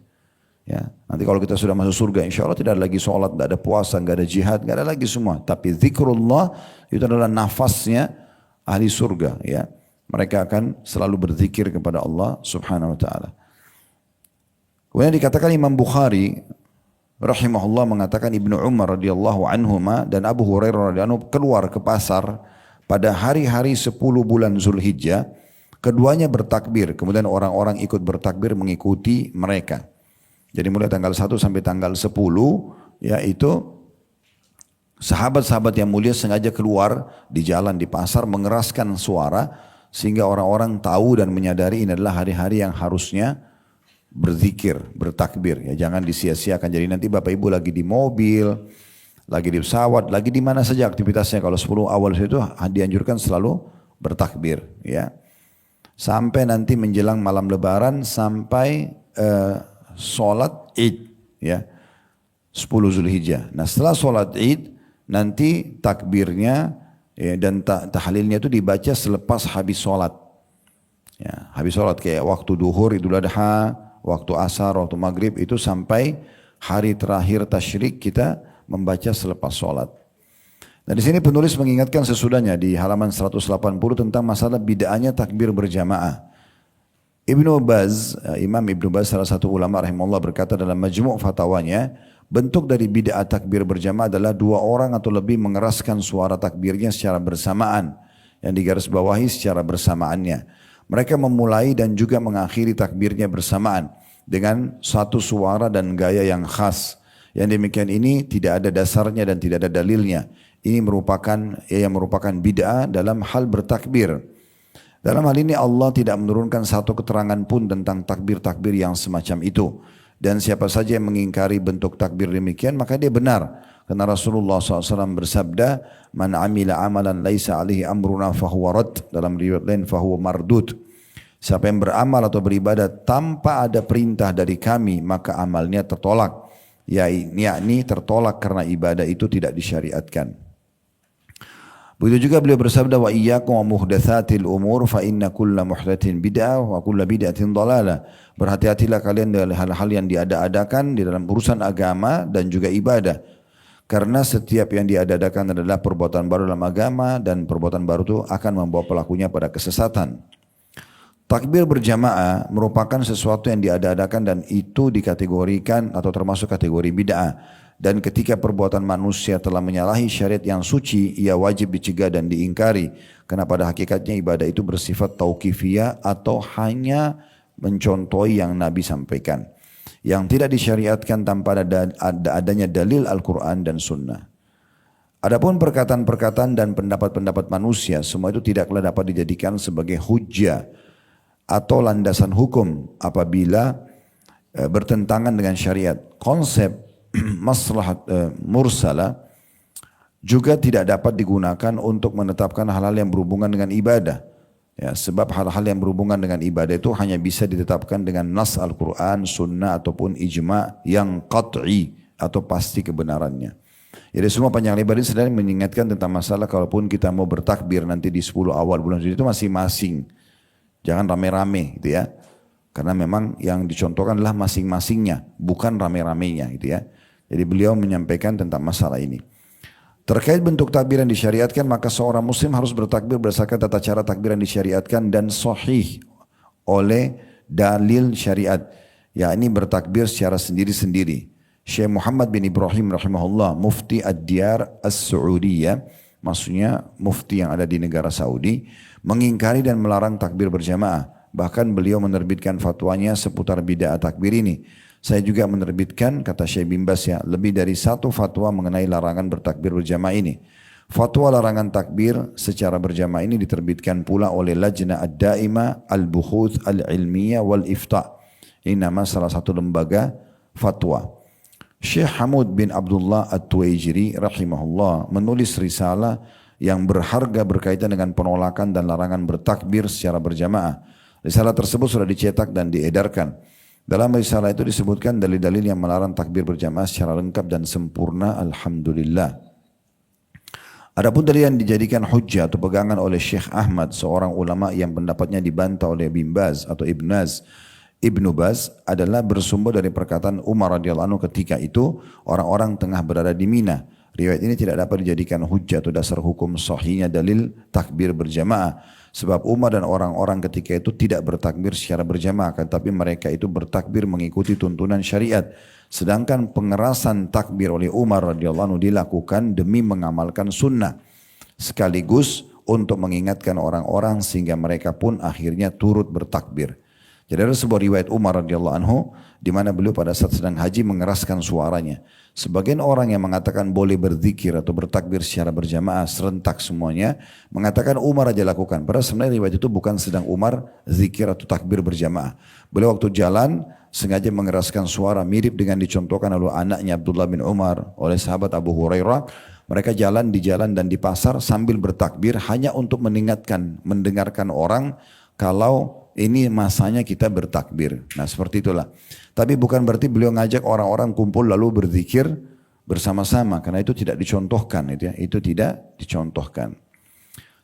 Ya, nanti kalau kita sudah masuk surga, insya Allah tidak ada lagi sholat, tidak ada puasa, tidak ada jihad, tidak ada lagi semua. Tapi zikrullah itu adalah nafasnya ahli surga. Ya, mereka akan selalu berzikir kepada Allah Subhanahu Wa Taala. Kemudian dikatakan Imam Bukhari rahimahullah mengatakan Ibnu Umar radhiyallahu anhuma dan Abu Hurairah radhiyallahu anhu keluar ke pasar pada hari-hari 10 bulan Zulhijjah, keduanya bertakbir, kemudian orang-orang ikut bertakbir mengikuti mereka. Jadi mulai tanggal 1 sampai tanggal 10 yaitu sahabat-sahabat yang mulia sengaja keluar di jalan di pasar mengeraskan suara sehingga orang-orang tahu dan menyadari ini adalah hari-hari yang harusnya berzikir, bertakbir, ya jangan disia-siakan. Jadi nanti Bapak Ibu lagi di mobil, lagi di pesawat, lagi di mana saja aktivitasnya, kalau 10 awal itu dianjurkan selalu bertakbir, ya. Sampai nanti menjelang malam Lebaran sampai sholat Id, ya, 10 Zulhijjah. Nah setelah sholat Id nanti takbirnya ya, dan tahlilnya itu dibaca selepas habis sholat. Ya, habis sholat kayak waktu duhur, Idul Adha, waktu asar, waktu maghrib itu sampai hari terakhir tasyrik kita membaca selepas sholat. Nah di sini penulis mengingatkan sesudahnya di halaman 180 tentang masalah bid'ahnya takbir berjamaah. Ibnu Baz, Imam Ibnu Baz salah satu ulama rahimahullah berkata dalam majmu' fatwanya, bentuk dari bid'ah takbir berjamaah adalah 2 orang atau lebih mengeraskan suara takbirnya secara bersamaan, yang digarisbawahi secara bersamaannya. Mereka memulai dan juga mengakhiri takbirnya bersamaan dengan satu suara dan gaya yang khas. Yang demikian ini tidak ada dasarnya dan tidak ada dalilnya. Ini merupakan bid'ah dalam hal bertakbir. Dalam hal ini Allah tidak menurunkan satu keterangan pun tentang takbir-takbir yang semacam itu. Dan siapa saja yang mengingkari bentuk takbir demikian maka dia benar. Karena Rasulullah SAW bersabda, man amila amalan laisa alihi amruna fahuwa rad, dalam riwayat lain fahuwa mardud. Siapa yang beramal atau beribadah tanpa ada perintah dari kami maka amalnya tertolak. Yakni tertolak karena ibadah itu tidak disyariatkan. Begitu juga beliau bersabda, wa iyyakum wa muhdatsatil umur fa inna kulla muhdatsin bid'ah wa kulla bid'atin dhalalah. Berhati-hatilah kalian dari hal-hal yang diada-adakan di dalam urusan agama dan juga ibadah. Karena setiap yang diada-adakan adalah perbuatan baru dalam agama dan perbuatan baru itu akan membawa pelakunya pada kesesatan. Takbir berjamaah merupakan sesuatu yang diada-adakan dan itu dikategorikan atau termasuk kategori bid'ah. Dan ketika perbuatan manusia telah menyalahi syariat yang suci, ia wajib dicegah dan diingkari. Karena pada hakikatnya ibadah itu bersifat tauqifiyah atau hanya mencontohi yang Nabi sampaikan. Yang tidak disyariatkan tanpa adanya dalil Al-Quran dan Sunnah. Adapun perkataan-perkataan dan pendapat-pendapat manusia, semua itu tidaklah dapat dijadikan sebagai hujjah atau landasan hukum apabila bertentangan dengan syariat. Konsep maslahat mursalah juga tidak dapat digunakan untuk menetapkan hal-hal yang berhubungan dengan ibadah. Ya, sebab hal-hal yang berhubungan dengan ibadah itu hanya bisa ditetapkan dengan nas Al-Quran, Sunnah ataupun ijma' yang qat'i atau pasti kebenarannya. Jadi semua panjang lebar ini sedang mengingatkan tentang masalah kalaupun kita mau bertakbir nanti di 10 awal bulan Zulhijjah itu masing-masing. Jangan rame-rame gitu ya. Karena memang yang dicontohkan adalah masing-masingnya, bukan rame-ramenya gitu ya. Jadi beliau menyampaikan tentang masalah ini. Terkait bentuk takbir yang disyariatkan, maka seorang muslim harus bertakbir berdasarkan tata cara takbir yang disyariatkan dan sahih oleh dalil syariat. Yakni bertakbir secara sendiri-sendiri. Syekh Muhammad bin Ibrahim rahimahullah, mufti ad-diyar as-Saudiyah, maksudnya mufti yang ada di negara Saudi, mengingkari dan melarang takbir berjamaah. Bahkan beliau menerbitkan fatwanya seputar bid'ah takbir ini. Saya juga menerbitkan, kata Syekh bin Baz ya, lebih dari 1 fatwa mengenai larangan bertakbir berjamaah ini. Fatwa larangan takbir secara berjamaah ini diterbitkan pula oleh Lajnah Ad-Daimah Al-Bukhuth Al-Ilmiyah Wal-Ifta'. Ini nama salah satu lembaga fatwa. Syekh Hamud bin Abdullah At-Tuwaijiri rahimahullah menulis risalah yang berharga berkaitan dengan penolakan dan larangan bertakbir secara berjamaah. Risalah tersebut sudah dicetak dan diedarkan. Dalam risalah itu disebutkan dalil-dalil yang melarang takbir berjamaah secara lengkap dan sempurna, alhamdulillah. Adapun dalil yang dijadikan hujjah atau pegangan oleh Syekh Ahmad, seorang ulama yang pendapatnya dibantah oleh Bin Baz atau Ibnu Baz, adalah bersumber dari perkataan Umar radhiyallahu anhu ketika itu orang-orang tengah berada di Mina. Riwayat ini tidak dapat dijadikan hujjah atau dasar hukum sahihnya dalil takbir berjamaah. Sebab Umar dan orang-orang ketika itu tidak bertakbir secara berjamaah, tetapi mereka itu bertakbir mengikuti tuntunan syariat. Sedangkan pengerasan takbir oleh Umar radhiyallahu anhu dilakukan demi mengamalkan sunnah, sekaligus untuk mengingatkan orang-orang sehingga mereka pun akhirnya turut bertakbir. Jadi ada sebuah riwayat Umar radhiyallahu anhu di mana beliau pada saat sedang haji mengeraskan suaranya. Sebagian orang yang mengatakan boleh berzikir atau bertakbir secara berjamaah serentak semuanya mengatakan Umar aja lakukan. Padahal sebenarnya riwayat itu bukan sedang Umar zikir atau takbir berjamaah. Beliau waktu jalan sengaja mengeraskan suara mirip dengan dicontohkan oleh anaknya Abdullah bin Umar, oleh sahabat Abu Hurairah. Mereka jalan di jalan dan di pasar sambil bertakbir hanya untuk mendengarkan orang kalau ini masanya kita bertakbir. Nah seperti itulah. Tapi bukan berarti beliau ngajak orang-orang kumpul lalu berzikir bersama-sama. Karena itu tidak dicontohkan. Itu tidak dicontohkan.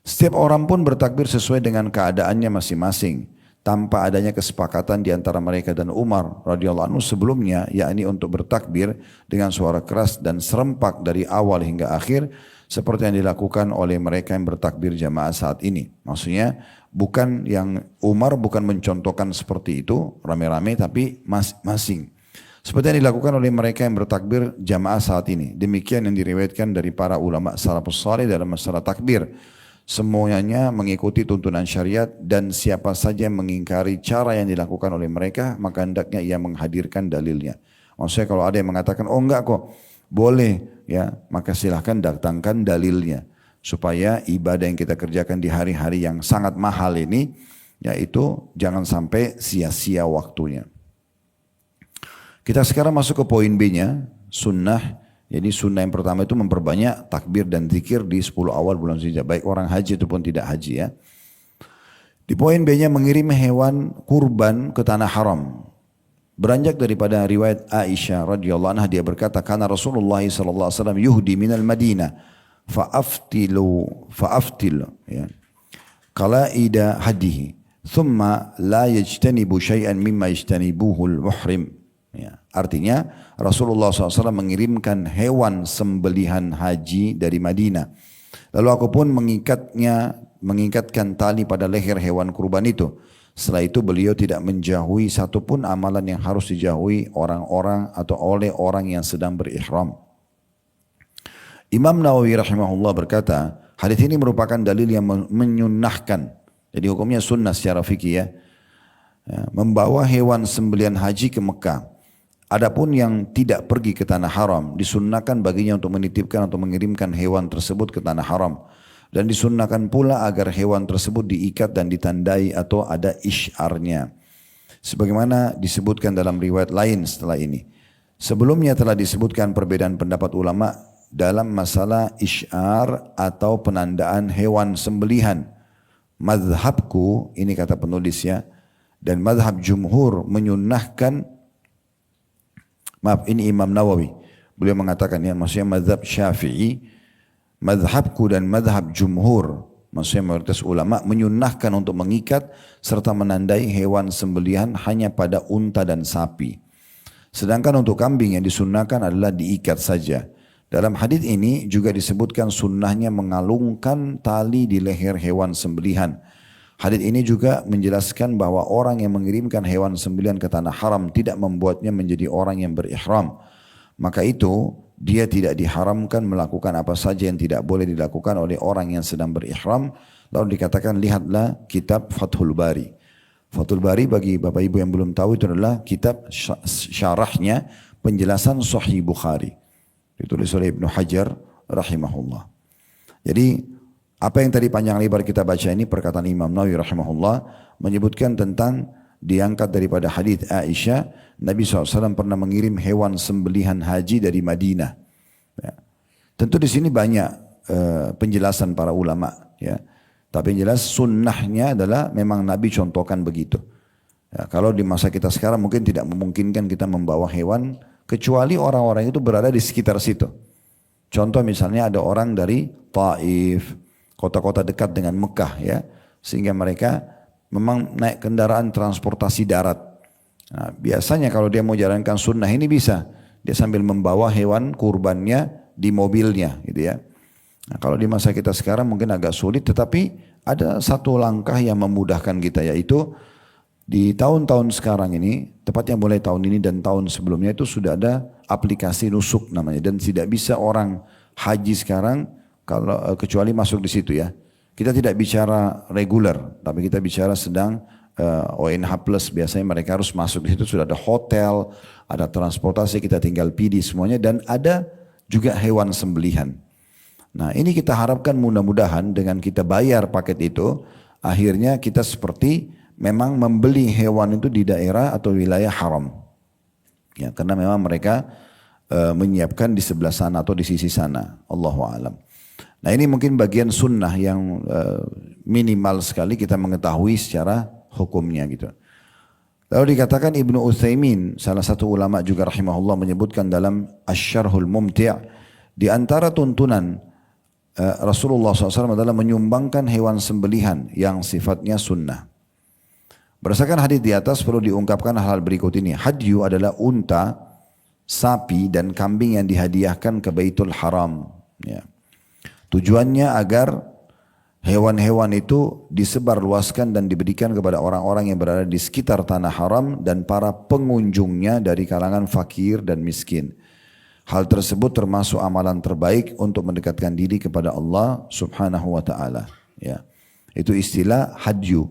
Setiap orang pun bertakbir sesuai dengan keadaannya masing-masing. Tanpa adanya kesepakatan di antara mereka dan Umar radhiyallahu anhu sebelumnya. Yakni untuk bertakbir dengan suara keras dan serempak dari awal hingga akhir. Seperti yang dilakukan oleh mereka yang bertakbir jamaah saat ini. Maksudnya bukan yang Umar bukan mencontohkan seperti itu rame-rame tapi masing-masing. Seperti yang dilakukan oleh mereka yang bertakbir jamaah saat ini. Demikian yang diriwayatkan dari para ulama salafus saleh dalam masalah takbir. Semuanya mengikuti tuntunan syariat dan siapa saja yang mengingkari cara yang dilakukan oleh mereka maka hendaknya ia menghadirkan dalilnya. Maksudnya kalau ada yang mengatakan oh enggak kok boleh ya maka silahkan datangkan dalilnya. Supaya ibadah yang kita kerjakan di hari-hari yang sangat mahal ini, yaitu jangan sampai sia-sia waktunya. Kita sekarang masuk ke poin B-nya, sunnah. Jadi sunnah yang pertama itu memperbanyak takbir dan zikir di 10 awal bulan Zulhijjah, baik orang haji ataupun tidak haji ya. Di poin B-nya mengirim hewan kurban ke tanah haram. Beranjak daripada riwayat Aisyah radhiyallahu anha, dia berkata, "Kana Rasulullah sallallahu alaihi wasallam yuhdi minal Madinah fa'aftil ya qalaida hadihi thumma la yajtanibu syai'an mimma yajtanibuhu al-muhrim." Ya, artinya Rasulullah SAW mengirimkan hewan sembelihan haji dari Madinah. Lalu aku pun mengikatkan tali pada leher hewan kurban itu. Setelah itu beliau tidak menjauhi satupun amalan yang harus dijauhi orang-orang atau oleh orang yang sedang berihram. Imam Nawawi rahimahullah berkata, hadis ini merupakan dalil yang menyunnahkan. Jadi hukumnya sunnah secara fikih ya. Membawa hewan sembelihan haji ke Mekah. Adapun yang tidak pergi ke tanah haram, disunnahkan baginya untuk menitipkan atau mengirimkan hewan tersebut ke tanah haram. Dan disunnahkan pula agar hewan tersebut diikat dan ditandai atau ada isyarnya. Sebagaimana disebutkan dalam riwayat lain setelah ini. Sebelumnya telah disebutkan perbedaan pendapat ulama dalam masalah isyar atau penandaan hewan sembelihan. Madhabku, ini kata penulis ya, dan madhab jumhur menyunnahkan, maaf ini Imam Nawawi, beliau mengatakan ya, maksudnya madhab Syafi'i, madhabku dan madhab jumhur, maksudnya mayoritas ulama menyunnahkan untuk mengikat serta menandai hewan sembelihan hanya pada unta dan sapi. Sedangkan untuk kambing yang disunnahkan adalah diikat saja. Dalam hadis ini juga disebutkan sunnahnya mengalungkan tali di leher hewan sembelihan. Hadis ini juga menjelaskan bahwa orang yang mengirimkan hewan sembelihan ke tanah haram tidak membuatnya menjadi orang yang berihram. Maka itu dia tidak diharamkan melakukan apa saja yang tidak boleh dilakukan oleh orang yang sedang berihram. Lalu dikatakan lihatlah kitab Fathul Bari. Fathul Bari bagi bapak ibu yang belum tahu itu adalah kitab syarahnya penjelasan Sahih Bukhari. Ditulis oleh Ibnu Hajar rahimahullah. Jadi apa yang tadi panjang lebar kita baca ini perkataan Imam Nawawi rahimahullah menyebutkan tentang diangkat daripada hadis Aisyah, Nabi SAW pernah mengirim hewan sembelihan haji dari Madinah. Ya. Tentu di sini banyak penjelasan para ulama. Ya. Tapi yang jelas sunnahnya adalah memang Nabi contohkan begitu. Ya, kalau di masa kita sekarang mungkin tidak memungkinkan kita membawa hewan kecuali orang-orang itu berada di sekitar situ. Contoh misalnya ada orang dari Taif, kota-kota dekat dengan Mekah ya, sehingga mereka memang naik kendaraan transportasi darat. Nah, biasanya kalau dia mau jalankan sunnah ini bisa, dia sambil membawa hewan kurbannya di mobilnya gitu ya. Nah, kalau di masa kita sekarang mungkin agak sulit, tetapi ada satu langkah yang memudahkan kita, yaitu di tahun-tahun sekarang ini, tepatnya mulai tahun ini dan tahun sebelumnya itu sudah ada aplikasi nusuk namanya, dan tidak bisa orang haji sekarang kalau kecuali masuk di situ ya. Kita tidak bicara reguler, tapi kita bicara sedang ONH plus, biasanya mereka harus masuk di situ, sudah ada hotel, ada transportasi, kita tinggal pilih semuanya, dan ada juga hewan sembelihan. Nah ini kita harapkan mudah-mudahan dengan kita bayar paket itu, akhirnya kita seperti memang membeli hewan itu di daerah atau wilayah haram. Ya, karena memang mereka menyiapkan di sebelah sana atau di sisi sana. Allahu a'lam. Nah ini mungkin bagian sunnah yang minimal sekali kita mengetahui secara hukumnya gitu. Lalu dikatakan Ibnu Utsaimin, salah satu ulama juga rahimahullah, menyebutkan dalam Asy-Syarhul Mumti' di antara tuntunan Rasulullah SAW adalah menyumbangkan hewan sembelihan yang sifatnya sunnah. Berdasarkan hadis di atas perlu diungkapkan hal-hal berikut ini. Hadyu adalah unta, sapi dan kambing yang dihadiahkan ke Baitul Haram. Ya. Tujuannya agar hewan-hewan itu disebarluaskan dan diberikan kepada orang-orang yang berada di sekitar tanah haram dan para pengunjungnya dari kalangan fakir dan miskin. Hal tersebut termasuk amalan terbaik untuk mendekatkan diri kepada Allah Subhanahu wa taala. Ya. Itu istilah hadyu.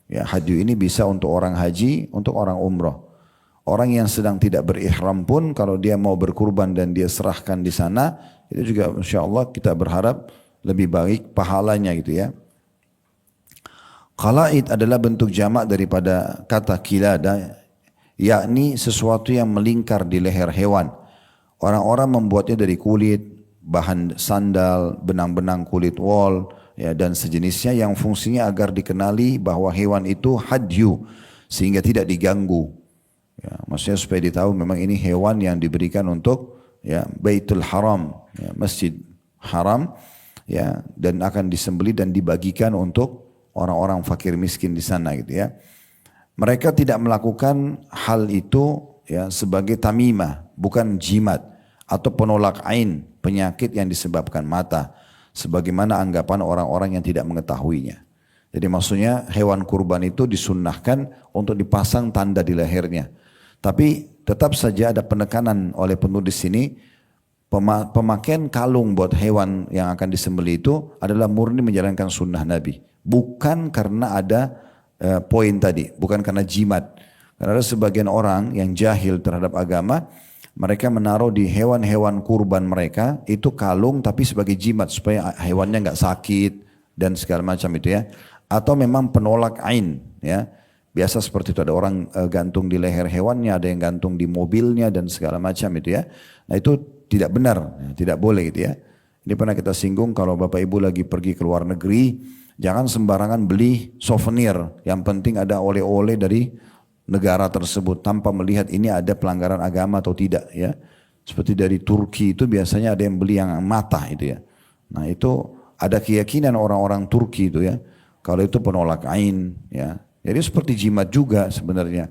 Ya, hadyu ini bisa untuk orang haji, untuk orang umroh. Orang yang sedang tidak berihram pun kalau dia mau berkurban dan dia serahkan di sana, itu juga insyaallah kita berharap lebih baik pahalanya gitu ya. Qala'id adalah bentuk jamak daripada kata kilada, yakni sesuatu yang melingkar di leher hewan. Orang-orang membuatnya dari kulit, bahan sandal, benang-benang kulit wol, ya, dan sejenisnya yang fungsinya agar dikenali bahwa hewan itu hadyu sehingga tidak diganggu. Ya, maksudnya supaya ditahu memang ini hewan yang diberikan untuk ya Baitul Haram, ya, Masjid Haram, ya, dan akan disembelih dan dibagikan untuk orang-orang fakir miskin di sana gitu ya. Mereka tidak melakukan hal itu ya sebagai tamimah, bukan jimat atau penolak ain, penyakit yang disebabkan mata, sebagaimana anggapan orang-orang yang tidak mengetahuinya. Jadi maksudnya hewan kurban itu disunnahkan untuk dipasang tanda di lehernya. Tapi tetap saja ada penekanan oleh penulis ini, pemakaian kalung buat hewan yang akan disembelih itu adalah murni menjalankan sunnah Nabi. Bukan karena ada poin tadi, bukan karena jimat. Karena ada sebagian orang yang jahil terhadap agama, mereka menaruh di hewan-hewan kurban mereka itu kalung tapi sebagai jimat supaya hewannya nggak sakit dan segala macam itu ya. Atau memang penolak ain ya. Biasa seperti itu, ada orang gantung di leher hewannya, ada yang gantung di mobilnya dan segala macam itu ya. Nah itu tidak benar, tidak boleh gitu ya. Ini pernah kita singgung, kalau Bapak Ibu lagi pergi ke luar negeri, jangan sembarangan beli souvenir. Yang penting ada oleh-oleh dari negara tersebut tanpa melihat ini ada pelanggaran agama atau tidak ya. Seperti dari Turki itu biasanya ada yang beli yang mata itu ya. Nah itu ada keyakinan orang-orang Turki itu ya. Kalau itu penolak ain ya. Jadi seperti jimat juga sebenarnya.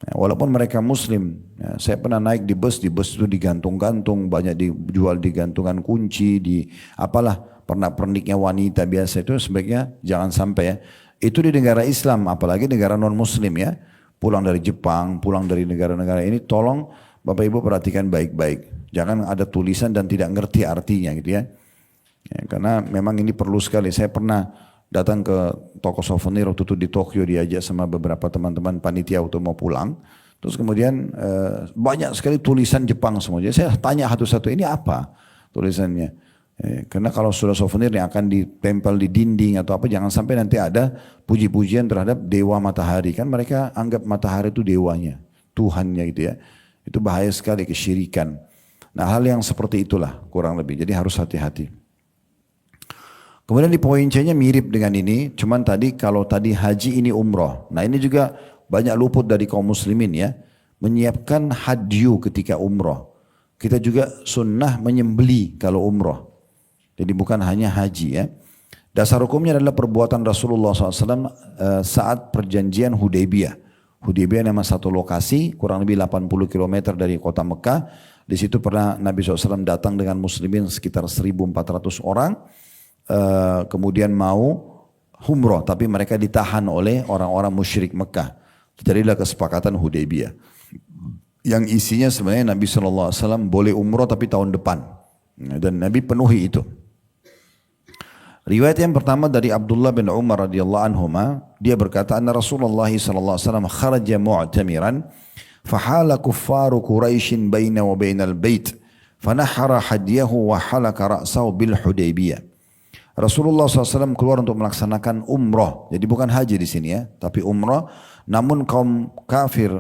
Ya, walaupun mereka muslim, ya, saya pernah naik di bus itu digantung-gantung, banyak dijual di gantungan kunci, di apalah pernak-perniknya wanita biasa itu sebaiknya jangan sampai ya. Itu di negara Islam, apalagi negara non muslim ya. Pulang dari Jepang, pulang dari negara-negara ini, tolong Bapak Ibu perhatikan baik-baik. Jangan ada tulisan dan tidak ngerti artinya gitu ya. Ya karena memang ini perlu sekali. Saya pernah datang ke toko souvenir waktu itu di Tokyo, diajak sama beberapa teman-teman panitia waktu mau pulang. Terus kemudian banyak sekali tulisan Jepang semua. Jadi saya tanya satu-satu, ini apa tulisannya? Karena kalau sudah souvenir yang akan ditempel di dinding atau apa, jangan sampai nanti ada puji-pujian terhadap dewa matahari. Kan mereka anggap matahari itu dewanya, Tuhannya gitu ya. Itu bahaya sekali, kesyirikan. Nah hal yang seperti itulah kurang lebih. Jadi harus hati-hati. Kemudian di poin C-nya mirip dengan ini, cuman tadi kalau tadi haji ini umroh. Nah ini juga banyak luput dari kaum muslimin ya, menyiapkan hadyu ketika umroh. Kita juga sunnah menyembeli kalau umroh. Jadi bukan hanya haji ya. Dasar hukumnya adalah perbuatan Rasulullah SAW saat perjanjian Hudaybiyah. Hudaybiyah nama satu lokasi, kurang lebih 80 km dari kota Mekah. Di situ pernah Nabi SAW datang dengan muslimin sekitar 1.400 orang. Kemudian mau umroh, tapi mereka ditahan oleh orang-orang musyrik Mekah. Terjadilah kesepakatan Hudaybiyah yang isinya sebenarnya Nabi SAW boleh umroh tapi tahun depan, dan Nabi penuhi itu. Riwayat yang pertama dari Abdullah bin Umar radhiyallahu anhuma, dia berkata anna Rasulullah sallallahu alaihi wasallam kharaja mu'tamiran fahala kuffaru Quraisyin baina wa bainal bait fanahara hadiyahu wa halaka ra'sahu bil Hudaybiyah. Rasulullah SAW keluar untuk melaksanakan umroh. Jadi bukan haji di sini ya, tapi umroh. Namun kaum kafir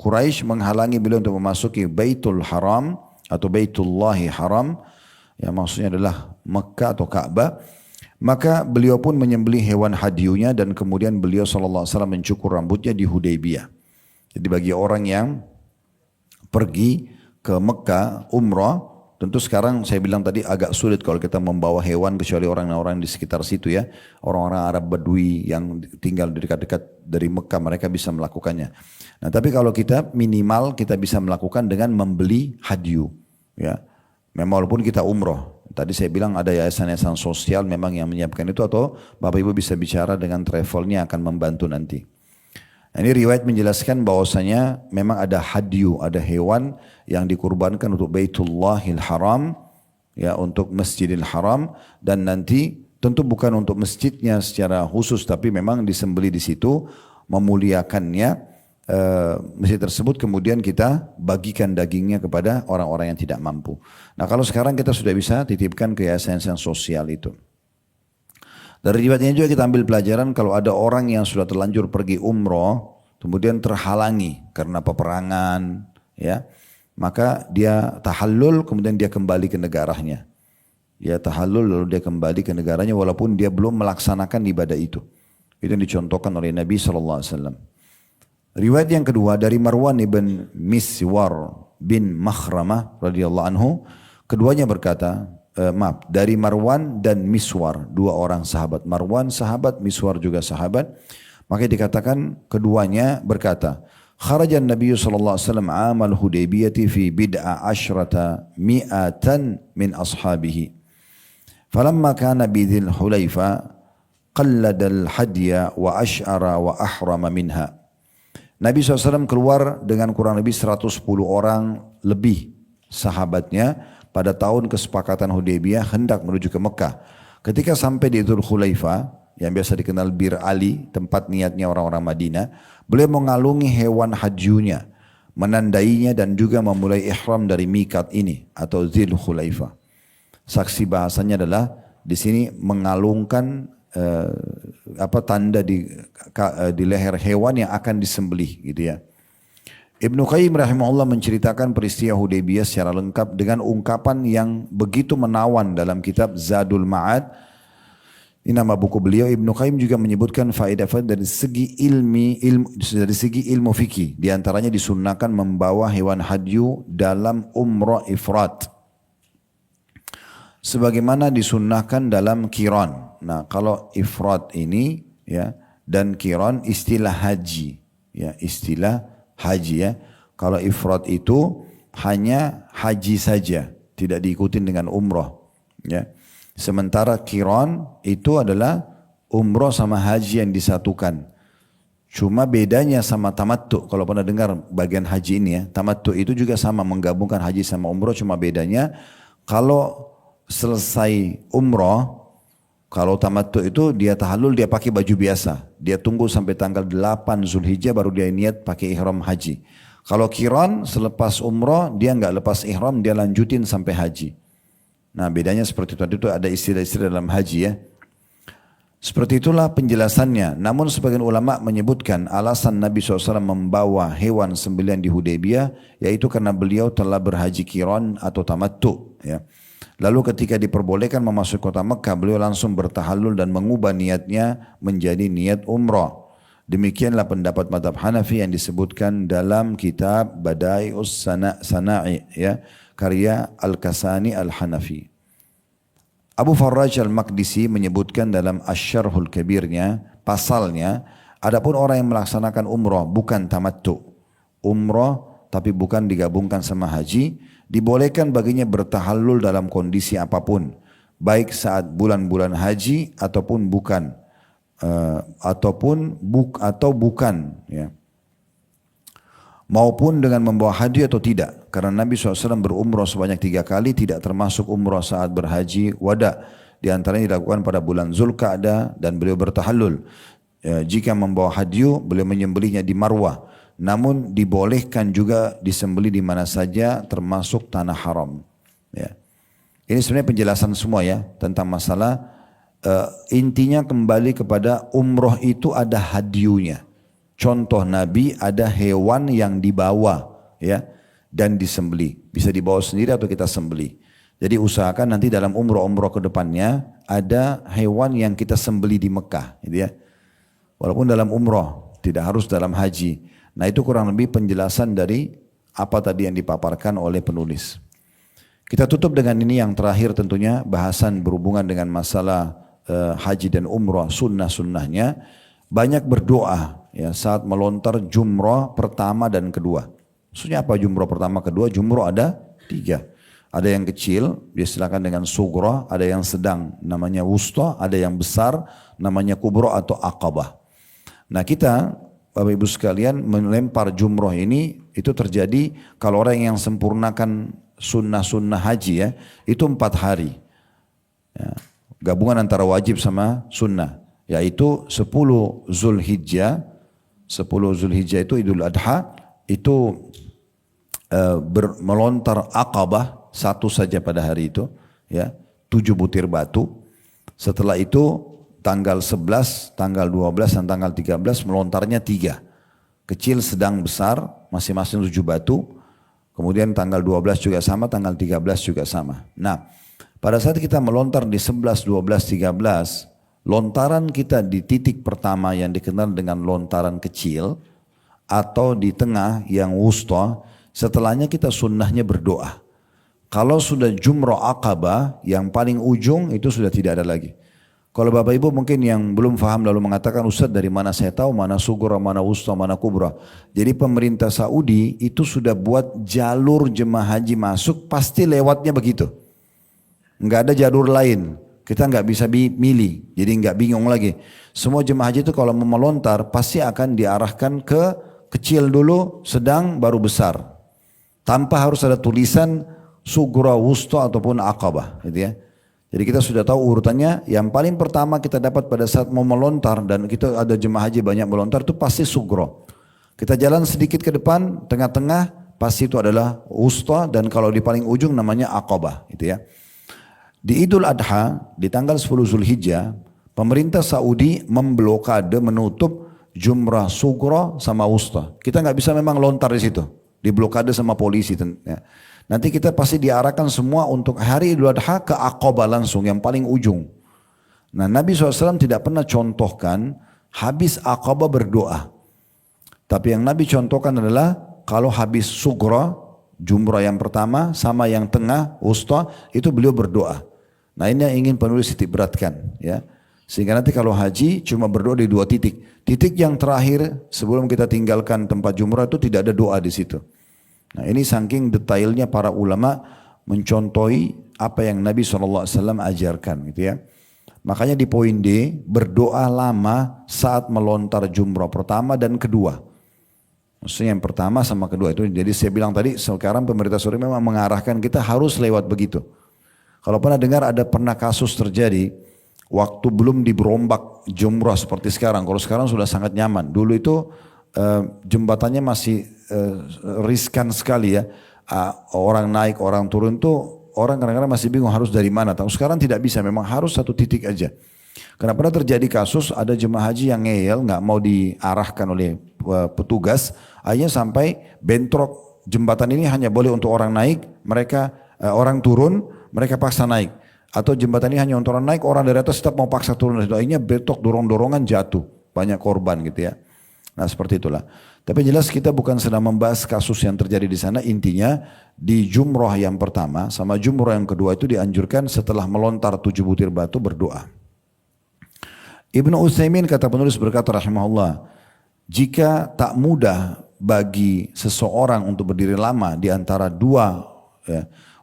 Quraisy menghalangi beliau untuk memasuki Baitul Haram atau Baitullahi Haram. Yang maksudnya adalah Mekah atau Ka'bah. Maka beliau pun menyembelih hewan hadyunya dan kemudian beliau SAW mencukur rambutnya di Hudaybiyah. Jadi bagi orang yang pergi ke Mekah umroh, tentu sekarang saya bilang tadi agak sulit kalau kita membawa hewan kecuali orang-orang di sekitar situ ya. Orang-orang Arab Badui yang tinggal di dekat-dekat dari Mekah, mereka bisa melakukannya. Nah tapi kalau kita minimal kita bisa melakukan dengan membeli hadyu ya. Memang walaupun kita umroh. Tadi saya bilang ada yayasan-yayasan sosial memang yang menyiapkan itu, atau Bapak Ibu bisa bicara dengan travelnya akan membantu nanti. Nah, ini riwayat menjelaskan bahwasanya memang ada hadyu, ada hewan yang dikurbankan untuk Baitullahil Haram, ya untuk Masjidil Haram, dan nanti tentu bukan untuk masjidnya secara khusus, tapi memang disembeli di situ, memuliakannya masjid tersebut, kemudian kita bagikan dagingnya kepada orang-orang yang tidak mampu. Nah kalau sekarang kita sudah bisa titipkan ke yayasan sosial itu. Dari riwayat ini juga kita ambil pelajaran kalau ada orang yang sudah terlanjur pergi umroh, kemudian terhalangi karena peperangan, ya, maka dia tahallul, kemudian dia kembali ke negaranya. Dia tahallul lalu dia kembali ke negaranya walaupun dia belum melaksanakan ibadah itu. Itu yang dicontohkan oleh Nabi SAW. Riwayat yang kedua dari Marwan ibn Miswar bin Makhramah radhiyallahu anhu, keduanya berkata, dari Marwan dan Miswar, dua orang sahabat. Marwan sahabat, Miswar juga sahabat. Maka dikatakan keduanya berkata, kharajan Nabi sallallahu alaihi wasallam amal Hudaybiyah fi bid'a asyrata mi'atan min ashabihi. Falamma kana bidhil Hulaifa qallada al-hadya wa ash'ara wa ahrama minha. Nabi SAW keluar dengan kurang lebih 110 orang lebih sahabatnya, pada tahun kesepakatan Hudaybiyah hendak menuju ke Mekah. Ketika sampai di Dzul Khulaifah, yang biasa dikenal Bir Ali, tempat niatnya orang-orang Madinah, beliau mengalungi hewan hajunya, menandainya dan juga memulai ihram dari mikat ini atau Dzul Khulaifah. Saksi bahasanya adalah di sini mengalungkan tanda di leher hewan yang akan disembelih gitu ya. Ibnu Qayyim rahimahullah menceritakan peristiwa Hudaybiyah secara lengkap dengan ungkapan yang begitu menawan dalam kitab Zadul Ma'ad. Ini nama buku beliau. Ibnu Qayyim juga menyebutkan faedah-faedah dari segi ilmu fikih. Di antaranya disunnahkan membawa hewan hadyu dalam umrah ifrat, sebagaimana disunnahkan dalam qiran. Nah, kalau ifrat ini ya dan qiran istilah haji ya, istilah haji ya. Kalau ifrat itu hanya haji saja, tidak diikutin dengan umrah ya. Sementara qiran itu adalah umrah sama haji yang disatukan. Cuma bedanya sama tamattu, kalau pernah dengar bagian haji ini ya, tamattu itu juga sama menggabungkan haji sama umrah, cuma bedanya kalau selesai umrah, kalau tamattu itu dia tahallul, dia pakai baju biasa. Dia tunggu sampai tanggal 8 Zulhijjah baru dia niat pakai ihram haji. Kalau qiran selepas umrah dia enggak lepas ihram, dia lanjutin sampai haji. Nah bedanya seperti itu ada istilah-istilah dalam haji ya. Seperti itulah penjelasannya. Namun sebagian ulama menyebutkan alasan Nabi SAW membawa hewan sembelihan di Hudaybiyah yaitu karena beliau telah berhaji qiran atau tamattu ya. Lalu ketika diperbolehkan memasuki kota Mekah, beliau langsung bertahallul dan mengubah niatnya menjadi niat umrah. Demikianlah pendapat mazhab Hanafi yang disebutkan dalam kitab Bada'ius Sana'i ya, karya Al-Kasani Al-Hanafi. Abu Farraj Al-Maqdisi menyebutkan dalam Asy-Syarhul Kabirnya, pasalnya, adapun orang yang melaksanakan umrah bukan tamattu, umrah tapi bukan digabungkan sama haji, dibolehkan baginya bertahallul dalam kondisi apapun, baik saat bulan-bulan haji ataupun bukan, atau bukan, ya. Maupun dengan membawa hadiah atau tidak. Karena Nabi SAW berumrah sebanyak 3 kali, tidak termasuk umrah saat berhaji wada. Di antaranya dilakukan pada bulan Zulqa'dah dan beliau bertahallul. Jika membawa hadiah, beliau menyembelihnya di Marwah. Namun dibolehkan juga disembelih di mana saja termasuk tanah haram. Ya. Ini sebenarnya penjelasan semua ya tentang masalah intinya kembali kepada umroh itu ada hadiunya. Contoh Nabi ada hewan yang dibawa ya dan disembelih. Bisa dibawa sendiri atau kita sembelih. Jadi usahakan nanti dalam umroh-umroh ke depannya ada hewan yang kita sembelih di Mekah gitu ya. Walaupun dalam umroh, tidak harus dalam haji. Nah itu kurang lebih penjelasan dari apa tadi yang dipaparkan oleh penulis. Kita tutup dengan ini yang terakhir tentunya bahasan berhubungan dengan masalah haji dan umrah, sunnah-sunnahnya. Banyak berdoa ya saat melontar jumrah pertama dan kedua. Maksudnya apa jumrah pertama kedua? Jumrah ada 3. Ada yang kecil, diistilahkan dengan sugra, ada yang sedang namanya wusta, ada yang besar namanya kubra atau aqabah. Nah kita Bapak Ibu sekalian melempar jumrah ini itu terjadi kalau orang yang sempurnakan sunnah-sunnah haji ya itu 4 hari. Ya, gabungan antara wajib sama sunnah. Yaitu 10 Zulhijjah itu Idul Adha itu melontar Aqabah satu saja pada hari itu ya 7 butir batu. Setelah itu tanggal 11, tanggal 12 dan tanggal 13 melontarnya 3 kecil, sedang, besar masing-masing 7 batu. Kemudian tanggal 12 juga sama, tanggal 13 juga sama. Nah pada saat kita melontar di 11, 12, 13 lontaran kita di titik pertama yang dikenal dengan lontaran kecil atau di tengah yang wusta, setelahnya kita sunnahnya berdoa. Kalau sudah jumrah Aqabah yang paling ujung itu sudah tidak ada lagi. Kalau Bapak Ibu mungkin yang belum paham lalu mengatakan Ustaz dari mana saya tahu mana sugra, mana wusta, mana kubra. Jadi pemerintah Saudi itu sudah buat jalur jemaah haji masuk pasti lewatnya begitu. Enggak ada jalur lain. Kita nggak bisa milih, jadi nggak bingung lagi. Semua jemaah haji itu kalau mau melontar pasti akan diarahkan ke kecil dulu, sedang, baru besar. Tanpa harus ada tulisan sugra, wusta ataupun aqabah, gitu ya. Jadi kita sudah tahu urutannya. Yang paling pertama kita dapat pada saat mau melontar, dan kita ada jemaah haji banyak melontar, itu pasti sugro. Kita jalan sedikit ke depan, tengah-tengah, pasti itu adalah wusta, dan kalau di paling ujung namanya aqabah, gitu ya. Di Idul Adha, di tanggal 10 Zulhijjah, pemerintah Saudi memblokade, menutup jumrah sugro sama wusta. Kita nggak bisa memang lontar di situ, diblokade sama polisi. Ya. Nanti kita pasti diarahkan semua untuk hari Idul Adha ke Aqabah langsung, yang paling ujung. Nah, Nabi SAW tidak pernah contohkan habis Aqabah berdoa. Tapi yang Nabi contohkan adalah kalau habis sugro, jumrah yang pertama sama yang tengah, wusta, itu beliau berdoa. Nah, ini yang ingin penulis titik beratkan, ya. Sehingga nanti kalau haji cuma berdoa di 2 titik. Titik yang terakhir sebelum kita tinggalkan tempat jumrah itu tidak ada doa di situ. Nah, ini saking detailnya para ulama mencontohi apa yang Nabi SAW ajarkan, gitu ya. Makanya di poin D, berdoa lama saat melontar jumrah pertama dan kedua. Maksudnya yang pertama sama kedua itu. Jadi saya bilang tadi, sekarang pemerintah Saudi memang mengarahkan kita harus lewat begitu. Kalau pernah dengar pernah kasus terjadi waktu belum diberombak jumrah seperti sekarang. Kalau sekarang sudah sangat nyaman. Dulu itu jembatannya masih riskan sekali ya. Orang naik, orang turun tuh orang kadang-kadang masih bingung harus dari mana. Tapi sekarang tidak bisa, memang harus satu titik aja. Karena pernah terjadi kasus ada jemaah haji yang ngeyel, nggak mau diarahkan oleh petugas, akhirnya sampai bentrok. Jembatan ini hanya boleh untuk orang naik, mereka orang turun, mereka paksa naik. Atau jembatan ini hanya untuk orang naik, orang dari atas tetap mau paksa turun. Akhirnya bentrok, dorong-dorongan, jatuh, banyak korban gitu ya. Nah, seperti itulah. Tapi jelas kita bukan sedang membahas kasus yang terjadi di sana. Intinya di jumrah yang pertama sama jumrah yang kedua itu dianjurkan setelah melontar 7 butir batu berdoa. Ibnu Utsaimin kata penulis berkata rahimahullah, jika tak mudah bagi seseorang untuk berdiri lama di antara dua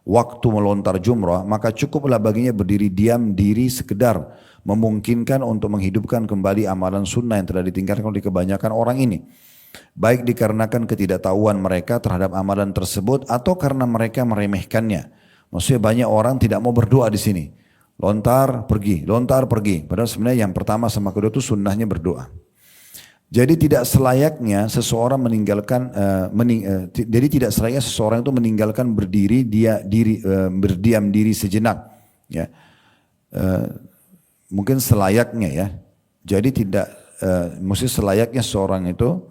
waktu melontar jumrah, maka cukuplah baginya berdiri diam diri sekedar memungkinkan untuk menghidupkan kembali amalan sunnah yang telah ditinggalkan oleh kebanyakan orang ini. Baik dikarenakan ketidaktahuan mereka terhadap amalan tersebut atau karena mereka meremehkannya. Maksudnya banyak orang tidak mau berdoa di sini. Lontar pergi. Padahal sebenarnya yang pertama sama kedua itu sunnahnya berdoa. Jadi tidak selayaknya seseorang itu meninggalkan berdiam diri sejenak. Ya. Mungkin selayaknya ya. Jadi mesti selayaknya seseorang itu,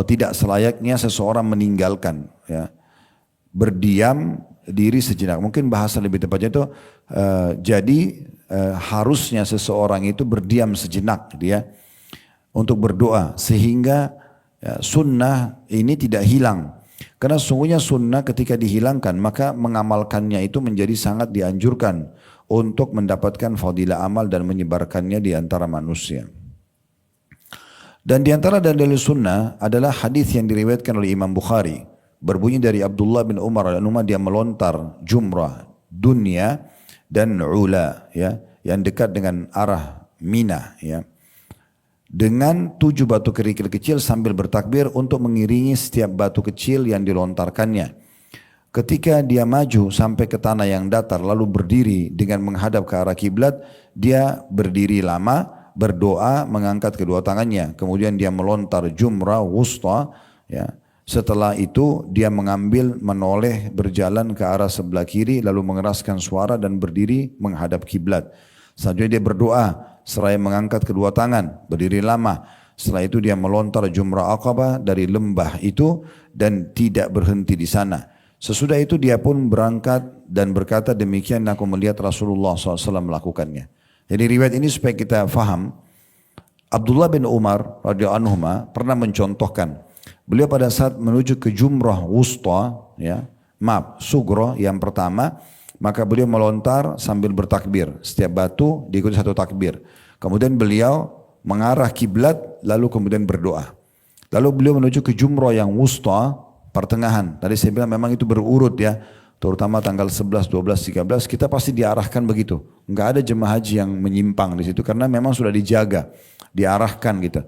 tidak selayaknya seseorang meninggalkan ya. Berdiam diri sejenak. Mungkin bahasa lebih tepatnya itu harusnya seseorang itu berdiam sejenak dia untuk berdoa sehingga sunnah ini tidak hilang. Karena sungguhnya sunnah ketika dihilangkan maka mengamalkannya itu menjadi sangat dianjurkan untuk mendapatkan fadilah amal dan menyebarkannya di antara manusia. Dan di antara dalil sunnah adalah hadis yang diriwayatkan oleh Imam Bukhari. Berbunyi dari Abdullah bin Umar dia melontar jumrah dunia dan ula ya, yang dekat dengan arah Mina ya, dengan 7 batu kerikil kecil sambil bertakbir untuk mengiringi setiap batu kecil yang dilontarkannya. Ketika dia maju sampai ke tanah yang datar lalu berdiri dengan menghadap ke arah kiblat, dia berdiri lama, berdoa, mengangkat kedua tangannya, kemudian dia melontar jumrah wusta ya. Setelah itu dia menoleh berjalan ke arah sebelah kiri lalu mengeraskan suara dan berdiri menghadap kiblat. Selanjutnya dia berdoa seraya mengangkat kedua tangan, berdiri lama. Setelah itu dia melontar jumrah Aqabah dari lembah itu dan tidak berhenti di sana. Sesudah itu dia pun berangkat dan berkata, demikian aku melihat Rasulullah SAW melakukannya. Jadi riwayat ini supaya kita faham, Abdullah bin Umar radhiyallahu anhu pernah mencontohkan. Beliau pada saat menuju ke jumrah wusta, sugro yang pertama, maka beliau melontar sambil bertakbir. Setiap batu diikuti satu takbir. Kemudian beliau mengarah kiblat, lalu kemudian berdoa. Lalu beliau menuju ke jumrah yang wusta, pertengahan. Tadi saya bilang memang itu berurut ya, terutama tanggal 11, 12, 13, kita pasti diarahkan begitu. Enggak ada jemaah haji yang menyimpang di situ karena memang sudah dijaga, diarahkan gitu.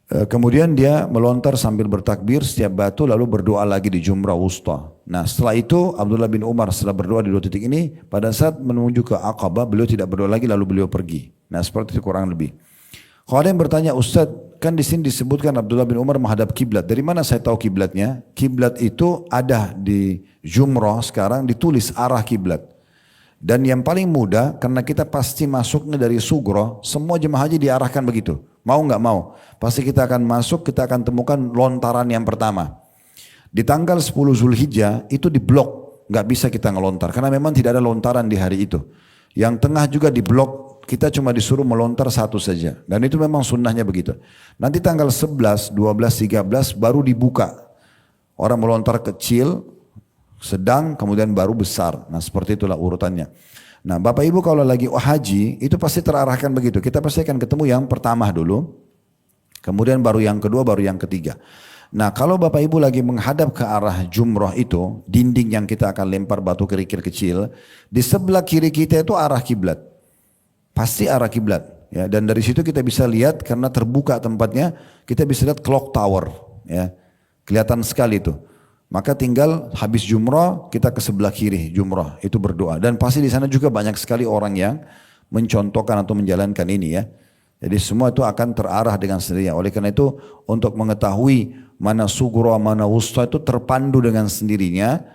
Kemudian dia melontar sambil bertakbir setiap batu lalu berdoa lagi di Jumrah Wusta. Nah setelah itu Abdullah bin Umar setelah berdoa di dua titik ini pada saat menuju ke Aqabah beliau tidak berdoa lagi lalu beliau pergi. Nah seperti itu kurang lebih. Kalau ada yang bertanya Ustadz kan di sini disebutkan Abdullah bin Umar menghadap kiblat. Dari mana saya tahu kiblatnya? Kiblat itu ada di Jumrah sekarang ditulis arah kiblat. Dan yang paling mudah karena kita pasti masuknya dari Sugro, semua jemaah haji diarahkan begitu. Mau nggak mau, pasti kita akan masuk, kita akan temukan lontaran yang pertama. Di tanggal 10 Zulhijjah itu diblok, nggak bisa kita ngelontar karena memang tidak ada lontaran di hari itu. Yang tengah juga diblok, kita cuma disuruh melontar satu saja. Dan itu memang sunnahnya begitu. Nanti tanggal 11, 12, 13 baru dibuka. Orang melontar kecil, sedang, kemudian baru besar. Nah seperti itulah urutannya. Nah Bapak Ibu kalau lagi haji itu pasti terarahkan begitu. Kita pasti akan ketemu yang pertama dulu. Kemudian baru yang kedua, baru yang ketiga. Nah kalau Bapak Ibu lagi menghadap ke arah Jumrah itu, dinding yang kita akan lempar batu kerikil kecil, di sebelah kiri kita itu arah kiblat. Pasti arah kiblat. Ya, dan dari situ kita bisa lihat karena terbuka tempatnya, kita bisa lihat clock tower. Ya, kelihatan sekali itu. Maka tinggal habis Jumrah kita ke sebelah kiri Jumrah itu berdoa dan pasti di sana juga banyak sekali orang yang mencontohkan atau menjalankan ini ya. Jadi semua itu akan terarah dengan sendirinya. Oleh karena itu untuk mengetahui mana Sugro mana Wusta itu terpandu dengan sendirinya.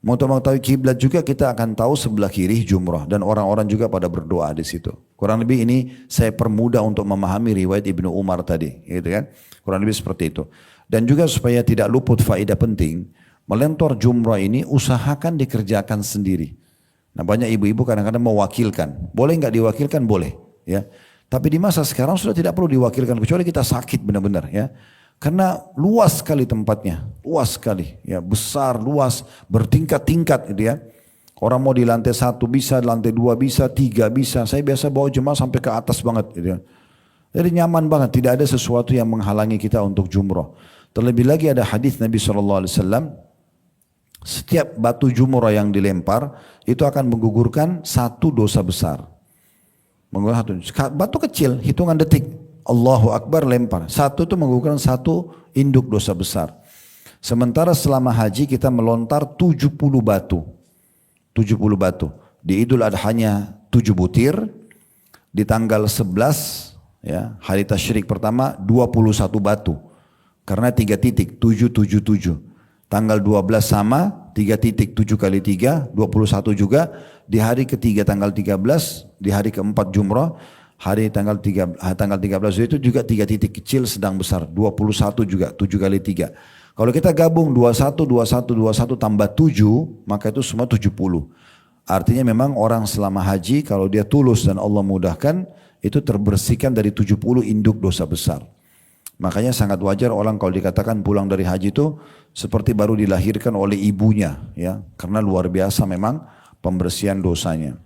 Untuk mengetahui kiblat juga kita akan tahu sebelah kiri Jumrah dan orang-orang juga pada berdoa di situ. Kurang lebih ini saya permudah untuk memahami riwayat Ibnu Umar tadi, gitu kan? Kurang lebih seperti itu. Dan juga supaya tidak luput faedah penting, melentor Jumrah ini usahakan dikerjakan sendiri. Nah banyak ibu-ibu kadang-kadang mewakilkan. Boleh nggak diwakilkan? Boleh. Ya. Tapi di masa sekarang sudah tidak perlu diwakilkan. Kecuali kita sakit benar-benar. Ya. Karena luas sekali tempatnya. Luas sekali. Ya. Besar, luas, bertingkat-tingkat gitu ya. Orang mau di lantai 1 bisa, di lantai 2 bisa, 3 bisa. Saya biasa bawa jemaah sampai ke atas banget gitu ya. Jadi nyaman banget. Tidak ada sesuatu yang menghalangi kita untuk Jumrah. Terlebih lagi ada hadis Nabi SAW, setiap batu Jumrah yang dilempar itu akan menggugurkan satu dosa besar. Batu kecil, hitungan detik, Allahu Akbar lempar. Satu itu menggugurkan satu induk dosa besar. Sementara selama haji kita melontar 70 batu. 70 batu. Di Idul Adhanya 7 butir. Di tanggal 11, ya, hari tasyrik pertama 21 batu. Karena 3 titik, 777. Tanggal 12 sama, 3 titik, 7 kali 3, 21 juga. Di hari ketiga tanggal 13, di hari keempat Jumrah, hari tanggal 13 itu juga 3 titik kecil sedang besar. 21 juga, 7 kali 3. Kalau kita gabung 21, 21, 21 tambah 7, maka itu semua 70. Artinya memang orang selama haji, kalau dia tulus dan Allah mudahkan, itu terbersihkan dari 70 induk dosa besar. Makanya sangat wajar orang kalau dikatakan pulang dari haji itu seperti baru dilahirkan oleh ibunya, ya, karena luar biasa memang pembersihan dosanya.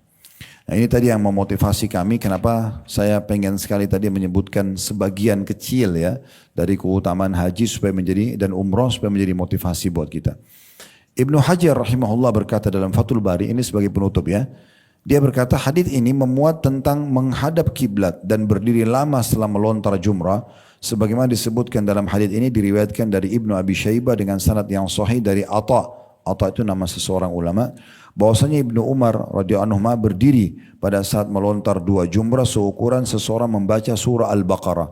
Nah ini tadi yang memotivasi kami kenapa saya pengen sekali tadi menyebutkan sebagian kecil ya dari keutamaan haji supaya menjadi dan umroh supaya menjadi motivasi buat kita. Ibnu Hajar rahimahullah berkata dalam Fathul Bari ini sebagai penutup ya. Dia berkata hadis ini memuat tentang menghadap kiblat dan berdiri lama setelah melontar jumrah. Sebagaimana disebutkan dalam hadis ini diriwayatkan dari Ibnu Abi Syaibah dengan sanad yang sahih dari Atha. Atha itu nama seseorang ulama. Bahwasanya Ibnu Umar radhiyallahu anhu berdiri pada saat melontar 2 jumrah seukuran seseorang membaca surah Al-Baqarah.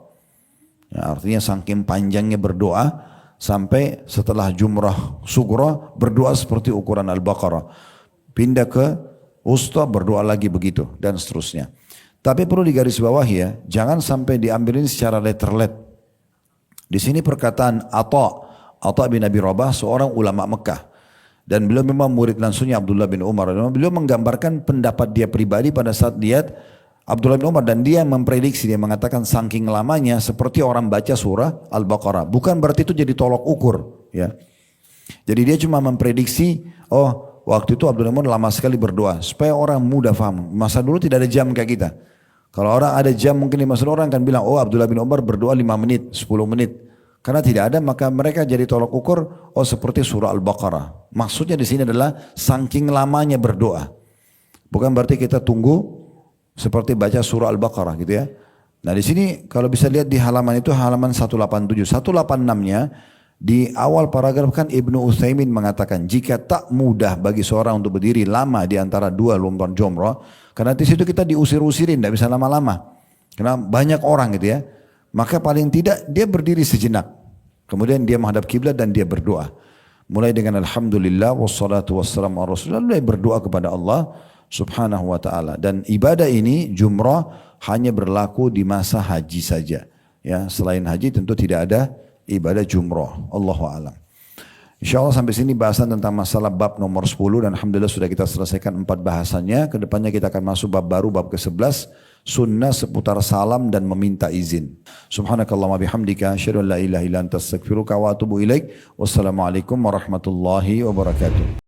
Ya, artinya saking panjangnya berdoa sampai setelah jumrah sughra berdoa seperti ukuran Al-Baqarah. Pindah ke wusta berdoa lagi begitu dan seterusnya. Tapi perlu digarisbawahi ya, jangan sampai diambilin secara letterlet. Di sini perkataan Atha bin Abi Rabah seorang ulama Mekah. Dan beliau memang murid langsungnya Abdullah bin Umar. Beliau menggambarkan pendapat dia pribadi pada saat lihat Abdullah bin Umar dan dia memprediksi, dia mengatakan saking lamanya seperti orang baca surah Al-Baqarah. Bukan berarti itu jadi tolok ukur. Ya. Jadi dia cuma memprediksi, oh waktu itu Abdullah bin Umar lama sekali berdoa. Supaya orang mudah paham. Masa dulu tidak ada jam kayak kita. Kalau orang ada jam mungkin di masa dulu orang akan bilang, oh Abdullah bin Umar berdoa 5 menit, 10 menit. Karena tidak ada maka mereka jadi tolok ukur, oh seperti surah Al-Baqarah. Maksudnya di sini adalah saking lamanya berdoa. Bukan berarti kita tunggu seperti baca surah Al-Baqarah gitu ya. Nah di sini kalau bisa lihat di halaman itu halaman 187, 186-nya di awal paragraf kan Ibnu Utsaimin mengatakan jika tak mudah bagi seorang untuk berdiri lama di antara dua lomban jumrah, karena di situ kita diusir-usirin, tidak bisa lama-lama, karena banyak orang gitu ya, maka paling tidak dia berdiri sejenak, kemudian dia menghadap kiblat dan dia berdoa. Mulai dengan alhamdulillah wassalatu wassalamu ala rasulillah, mulai berdoa kepada Allah subhanahu wa ta'ala. Dan ibadah ini jumrah hanya berlaku di masa haji saja. Ya, selain haji tentu tidak ada ibadah jumrah. Allahu a'lam. InsyaAllah sampai sini bahasan tentang masalah bab nomor 10 dan alhamdulillah sudah kita selesaikan 4 bahasannya. Kedepannya kita akan masuk bab baru, bab ke-11. Sunnah seputar salam dan meminta izin. Subhanakallahumma bihamdika asyhadu an la ilaha illa anta astaghfiruka wa atubu ilaik. Wassalamualaikum warahmatullahi wabarakatuh.